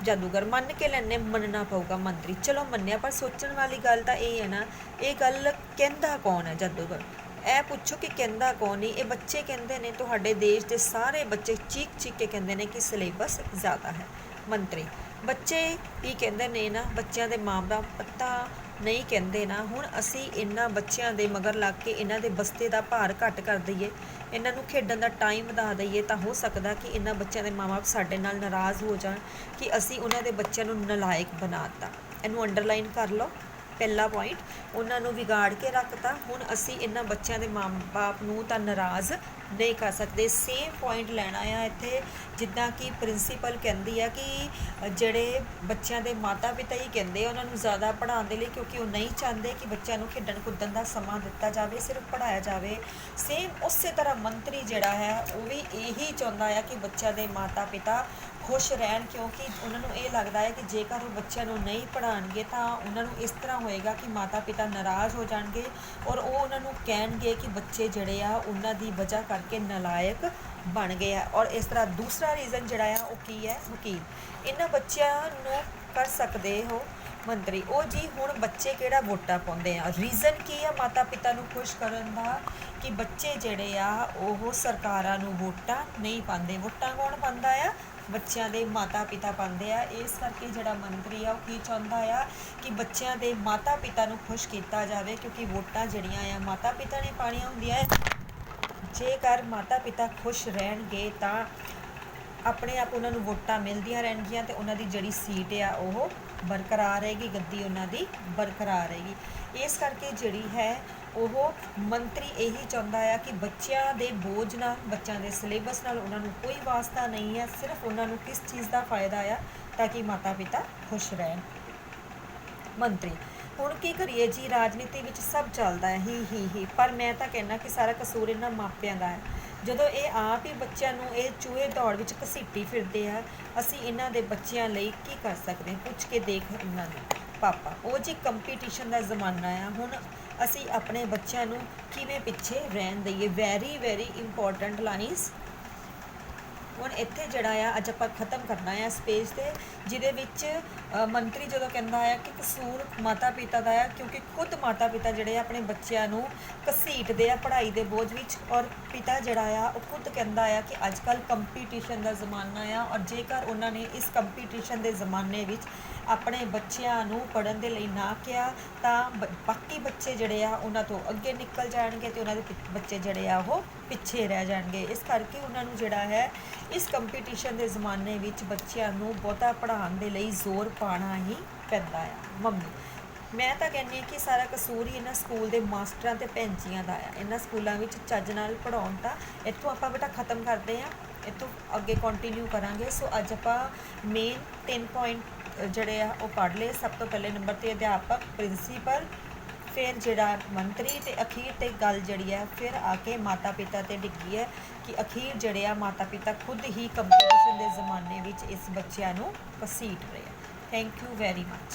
ਜਾਦੂਗਰ ਮੰਨ ਕੇ ਲੈਣੇ, ਮੰਨਣਾ ਪਊਗਾ ਮੰਤਰੀ। ਚਲੋ ਮੰਨਿਆ, ਪਰ ਸੋਚਣ ਵਾਲੀ ਗੱਲ ਤਾਂ ਇਹ ਹੈ ਨਾ, ਇਹ ਗੱਲ ਕਹਿੰਦਾ ਕੌਣ ਹੈ ਜਾਦੂਗਰ? ਇਹ ਪੁੱਛੋ ਕਿ ਕਹਿੰਦਾ ਕੌਣ ਨਹੀਂ। ਇਹ ਬੱਚੇ ਕਹਿੰਦੇ ਨੇ, ਤੁਹਾਡੇ ਦੇਸ਼ ਦੇ ਸਾਰੇ ਬੱਚੇ ਚੀਕ ਕੇ ਕਹਿੰਦੇ ਨੇ ਕਿ ਸਿਲੇਬਸ ਜ਼ਿਆਦਾ ਹੈ। ਮੰਤਰੀ ਬੱਚੇ ਵੀ ਕਹਿੰਦੇ ਨੇ ਨਾ, ਬੱਚਿਆਂ ਦੇ ਮਾਂ-ਬਾਪ ਪਤਾ ਨਹੀਂ ਕਹਿੰਦੇ ਨਾ। ਹੁਣ ਅਸੀਂ ਇਹਨਾਂ ਬੱਚਿਆਂ ਦੇ ਮਗਰ ਲੱਗ ਕੇ ਇਹਨਾਂ ਦੇ ਬਸਤੇ ਦਾ ਭਾਰ ਘੱਟ ਕਰ ਦਈਏ, ਇਹਨਾਂ ਨੂੰ ਖੇਡਣ ਦਾ ਟਾਈਮ ਵਧਾ ਦਈਏ, ਤਾਂ ਹੋ ਸਕਦਾ ਕਿ ਇਹਨਾਂ ਬੱਚਿਆਂ ਦੇ ਮਾਂ-ਬਾਪ ਸਾਡੇ ਨਾਲ ਨਾਰਾਜ਼ ਹੋ ਜਾਣ ਕਿ ਅਸੀਂ ਉਹਨਾਂ ਦੇ ਬੱਚਿਆਂ ਨੂੰ ਨਲਾਇਕ ਬਣਾ ਦਿੱਤਾ। ਇਹਨੂੰ ਅੰਡਰਲਾਈਨ ਕਰ ਲਓ। ਪਹਿਲਾ ਪੁਆਇੰਟ, ਉਹਨਾਂ ਨੂੰ ਵਿਗਾੜ ਕੇ ਰੱਖਤਾ। ਹੁਣ ਅਸੀਂ ਇਹਨਾਂ ਬੱਚਿਆਂ ਦੇ ਮਾਂ-ਬਾਪ ਨੂੰ ਤਾਂ ਨਾਰਾਜ਼ ਨਹੀਂ ਕਰ ਸਕਦੇ। ਸੇਮ ਪੁਆਇੰਟ ਲੈਣਾ ਆ ਇੱਥੇ, ਜਿੱਦਾਂ ਕਿ ਪ੍ਰਿੰਸੀਪਲ ਕਹਿੰਦੀ ਆ ਕਿ ਜਿਹੜੇ ਬੱਚਿਆਂ ਦੇ ਮਾਤਾ ਪਿਤਾ ਹੀ ਕਹਿੰਦੇ ਆ ਉਹਨਾਂ ਨੂੰ ਜ਼ਿਆਦਾ ਪੜ੍ਹਾਉਣ ਦੇ ਲਈ, ਕਿਉਂਕਿ ਉਹ ਨਹੀਂ ਚਾਹੁੰਦੇ ਕਿ ਬੱਚਿਆਂ ਨੂੰ ਖੇਡਣ ਕੁੱਦਣ ਦਾ ਸਮਾਂ ਦਿੱਤਾ ਜਾਵੇ, ਸਿਰਫ ਪੜ੍ਹਾਇਆ ਜਾਵੇ। ਸੇਮ ਉਸੇ ਤਰ੍ਹਾਂ ਮੰਤਰੀ ਜਿਹੜਾ ਹੈ ਉਹ ਵੀ ਇਹੀ ਚਾਹੁੰਦਾ ਆ ਕਿ ਬੱਚਿਆਂ ਦੇ ਮਾਤਾ ਪਿਤਾ ਖੁਸ਼ ਰਹਿਣ, ਕਿਉਂਕਿ ਉਹਨਾਂ ਨੂੰ ਇਹ ਲੱਗਦਾ ਹੈ ਕਿ ਜੇਕਰ ਉਹ ਬੱਚਿਆਂ ਨੂੰ ਨਹੀਂ ਪੜ੍ਹਾਉਣਗੇ ਤਾਂ ਉਹਨਾਂ ਨੂੰ ਇਸ ਤਰ੍ਹਾਂ ਹੋਏਗਾ ਕਿ ਮਾਤਾ ਪਿਤਾ ਨਾਰਾਜ਼ ਹੋ ਜਾਣਗੇ ਔਰ ਉਹ ਉਹਨਾਂ ਨੂੰ ਕਹਿਣਗੇ ਕਿ ਬੱਚੇ ਜਿਹੜੇ ਆ ਉਹਨਾਂ ਦੀ ਵਜ੍ਹਾ ਕਰਕੇ ਨਲਾਇਕ ਬਣ ਗਏ ਆ। ਔਰ ਇਸ ਤਰ੍ਹਾਂ ਦੂਸਰਾ ਰੀਜ਼ਨ ਜਿਹੜਾ ਆ ਉਹ ਕੀ ਹੈ? ਵਕੀਲ। ਇਹਨਾਂ ਬੱਚਿਆਂ ਨੂੰ ਕਰ ਸਕਦੇ ਹੋ ਮੰਤਰੀ। ਉਹ ਜੀ ਹੁਣ ਬੱਚੇ ਕਿਹੜਾ ਵੋਟਾਂ ਪਾਉਂਦੇ ਆ। ਰੀਜ਼ਨ ਕੀ ਆ ਮਾਤਾ ਪਿਤਾ ਨੂੰ ਖੁਸ਼ ਕਰਨ ਦਾ? ਕਿ ਬੱਚੇ ਜਿਹੜੇ ਆ ਉਹ ਸਰਕਾਰਾਂ ਨੂੰ ਵੋਟਾਂ ਨਹੀਂ ਪਾਉਂਦੇ। ਵੋਟਾਂ ਕੌਣ ਪਾਉਂਦਾ ਆ? ਬੱਚਿਆਂ ਦੇ ਮਾਤਾ ਪਿਤਾ ਪਾਉਂਦੇ ਆ। ਇਸ ਕਰਕੇ ਜਿਹੜਾ ਮੰਤਰੀ ਆ ਉਹ ਕੀ ਚਾਹੁੰਦਾ ਆ ਕਿ ਬੱਚਿਆਂ ਦੇ ਮਾਤਾ ਪਿਤਾ ਨੂੰ ਖੁਸ਼ ਕੀਤਾ ਜਾਵੇ, ਕਿਉਂਕਿ ਵੋਟਾਂ ਜਿਹੜੀਆਂ ਆ ਮਾਤਾ ਪਿਤਾ ਨੇ ਪਾਣੀਆਂ ਹੁੰਦੀਆਂ ਹੈ। ਜੇਕਰ ਮਾਤਾ ਪਿਤਾ ਖੁਸ਼ ਰਹਿਣਗੇ ਤਾਂ ਆਪਣੇ ਆਪ ਉਹਨਾਂ ਨੂੰ ਵੋਟਾਂ ਮਿਲਦੀਆਂ ਰਹਿਣਗੀਆਂ ਅਤੇ ਉਹਨਾਂ ਦੀ ਜਿਹੜੀ ਸੀਟ ਆ ਉਹ ਬਰਕਰਾਰ ਰਹੇਗੀ, ਗੱਦੀ ਉਹਨਾਂ ਦੀ ਬਰਕਰਾਰ ਰਹੇਗੀ। ਇਸ ਕਰਕੇ ਜਿਹੜੀ ਹੈ ਉਹ ਮੰਤਰੀ ਇਹੀ ਚਾਹੁੰਦਾ ਆ ਕਿ ਬੱਚਿਆਂ ਦੇ ਬੋਝ ਨਾਲ, ਬੱਚਿਆਂ ਦੇ ਸਿਲੇਬਸ ਨਾਲ ਉਹਨਾਂ ਨੂੰ ਕੋਈ ਵਾਸਤਾ ਨਹੀਂ ਹੈ। ਸਿਰਫ ਉਹਨਾਂ ਨੂੰ ਕਿਸ ਚੀਜ਼ ਦਾ ਫਾਇਦਾ ਆ? ਤਾਂ ਕਿ ਮਾਤਾ ਪਿਤਾ ਖੁਸ਼ ਰਹਿਣ। ਮੰਤਰੀ ਹੁਣ ਕੀ ਕਰੀਏ ਜੀ, ਰਾਜਨੀਤੀ ਵਿੱਚ ਸਭ ਚੱਲਦਾ ਹੈ ਹੀ, ਪਰ ਮੈਂ ਤਾਂ ਕਹਿਣਾ ਕਿ ਸਾਰਾ ਕਸੂਰ ਇਹਨਾਂ ਮਾਪਿਆਂ ਦਾ ਹੈ। ਜਦੋਂ ਇਹ ਆਪ ਹੀ ਬੱਚਿਆਂ ਨੂੰ ਇਹ ਚੂਹੇ ਦੌੜ ਵਿੱਚ ਘਸੀਟੀ ਫਿਰਦੇ ਆ, ਅਸੀਂ ਇਹਨਾਂ ਦੇ ਬੱਚਿਆਂ ਲਈ ਕੀ ਕਰ ਸਕਦੇ ਹਾਂ? ਪੁੱਛ ਕੇ ਦੇਖ ਇਹਨਾਂ ਨੂੰ ਪਾਪਾ। ਉਹ ਜੀ ਕੰਪੀਟੀਸ਼ਨ ਦਾ ਜ਼ਮਾਨਾ ਆ, ਹੁਣ ਅਸੀਂ ਆਪਣੇ ਬੱਚਿਆਂ ਨੂੰ ਕਿਵੇਂ ਪਿੱਛੇ ਰਹਿਣ ਦਈਏ? Very important lines. ਹੁਣ ਇੱਥੇ ਜਿਹੜਾ ਆ ਅੱਜ ਆਪਾਂ ਖ਼ਤਮ ਕਰਨਾ ਆ ਇਸ ਪੇਜ 'ਤੇ, ਜਿਹਦੇ ਵਿੱਚ ਮੰਤਰੀ ਜਦੋਂ ਕਹਿੰਦਾ ਆ ਕਿ ਕਸੂਰ ਮਾਤਾ ਪਿਤਾ ਦਾ ਆ, ਕਿਉਂਕਿ ਖੁਦ ਮਾਤਾ ਪਿਤਾ ਜਿਹੜੇ ਆਪਣੇ ਬੱਚਿਆਂ ਨੂੰ ਘਸੀਟਦੇ ਆ ਪੜ੍ਹਾਈ ਦੇ ਬੋਝ ਵਿੱਚ, ਔਰ ਪਿਤਾ ਜਿਹੜਾ ਆ ਉਹ ਖੁਦ ਕਹਿੰਦਾ ਆ ਕਿ ਅੱਜ ਕੱਲ੍ਹ ਕੰਪੀਟੀਸ਼ਨ ਦਾ ਜ਼ਮਾਨਾ ਆ, ਔਰ ਜੇਕਰ ਉਹਨਾਂ ਨੇ ਇਸ ਕੰਪੀਟੀਸ਼ਨ ਦੇ ਜ਼ਮਾਨੇ ਵਿੱਚ ਆਪਣੇ ਬੱਚਿਆਂ ਨੂੰ ਪੜ੍ਹਨ ਦੇ ਲਈ ਨਾ ਕਿਹਾ ਤਾਂ ਬਾਕੀ ਬੱਚੇ ਜਿਹੜੇ ਆ ਉਹਨਾਂ ਤੋਂ ਅੱਗੇ ਨਿਕਲ ਜਾਣਗੇ ਅਤੇ ਉਹਨਾਂ ਦੇ ਬੱਚੇ ਜਿਹੜੇ ਆ ਉਹ ਪਿੱਛੇ ਰਹਿ ਜਾਣਗੇ। ਇਸ ਕਰਕੇ ਉਹਨਾਂ ਨੂੰ ਜਿਹੜਾ ਹੈ ਇਸ ਕੰਪੀਟੀਸ਼ਨ ਦੇ ਜ਼ਮਾਨੇ ਵਿੱਚ ਬੱਚਿਆਂ ਨੂੰ ਬਹੁਤਾ ਪੜ੍ਹਾਉਣ ਦੇ ਲਈ ਜ਼ੋਰ ਪਾਉਣਾ ਹੀ ਪੈਂਦਾ ਆ। ਮੰਮੀ ਮੈਂ ਤਾਂ ਕਹਿੰਦੀ ਹਾਂ ਕਿ ਸਾਰਾ ਕਸੂਰ ਹੀ ਇਹਨਾਂ ਸਕੂਲ ਦੇ ਮਾਸਟਰਾਂ ਅਤੇ ਭੈਣ ਜੀਆਂ ਦਾ ਆ। ਇਹਨਾਂ ਸਕੂਲਾਂ ਵਿੱਚ ਚੱਜ ਨਾਲ ਪੜ੍ਹਾਉਣ ਤਾਂ ਇੱਥੋਂ ਆਪਾਂ ਬੇਟਾ ਖ਼ਤਮ ਕਰਦੇ ਹਾਂ, ਇੱਥੋਂ ਅੱਗੇ ਕੰਟੀਨਿਊ ਕਰਾਂਗੇ। ਸੋ ਅੱਜ ਆਪਾਂ ਮੇਨ 3 ਪੁਆਇੰਟ ਜਿਹੜੇ ਆ ਉਹ ਪੜ੍ਹ ਲਏ। ਸਭ ਤੋਂ ਪਹਿਲੇ ਨੰਬਰ 'ਤੇ ਅਧਿਆਪਕ, ਪ੍ਰਿੰਸੀਪਲ, ਫਿਰ ਜਿਹੜਾ ਮੰਤਰੀ, ਅਤੇ ਅਖੀਰ 'ਤੇ ਗੱਲ ਜਿਹੜੀ ਹੈ ਫਿਰ ਆ ਕੇ ਮਾਤਾ ਪਿਤਾ 'ਤੇ ਡਿੱਗੀ ਹੈ ਕਿ ਅਖੀਰ ਜਿਹੜੇ ਆ ਮਾਤਾ ਪਿਤਾ ਖੁਦ ਹੀ ਕੰਪੀਟੀਸ਼ਨ ਦੇ ਜ਼ਮਾਨੇ ਵਿੱਚ ਇਸ ਬੱਚਿਆਂ ਨੂੰ ਘਸੀਟ ਰਹੇ ਆ। Thank you very much.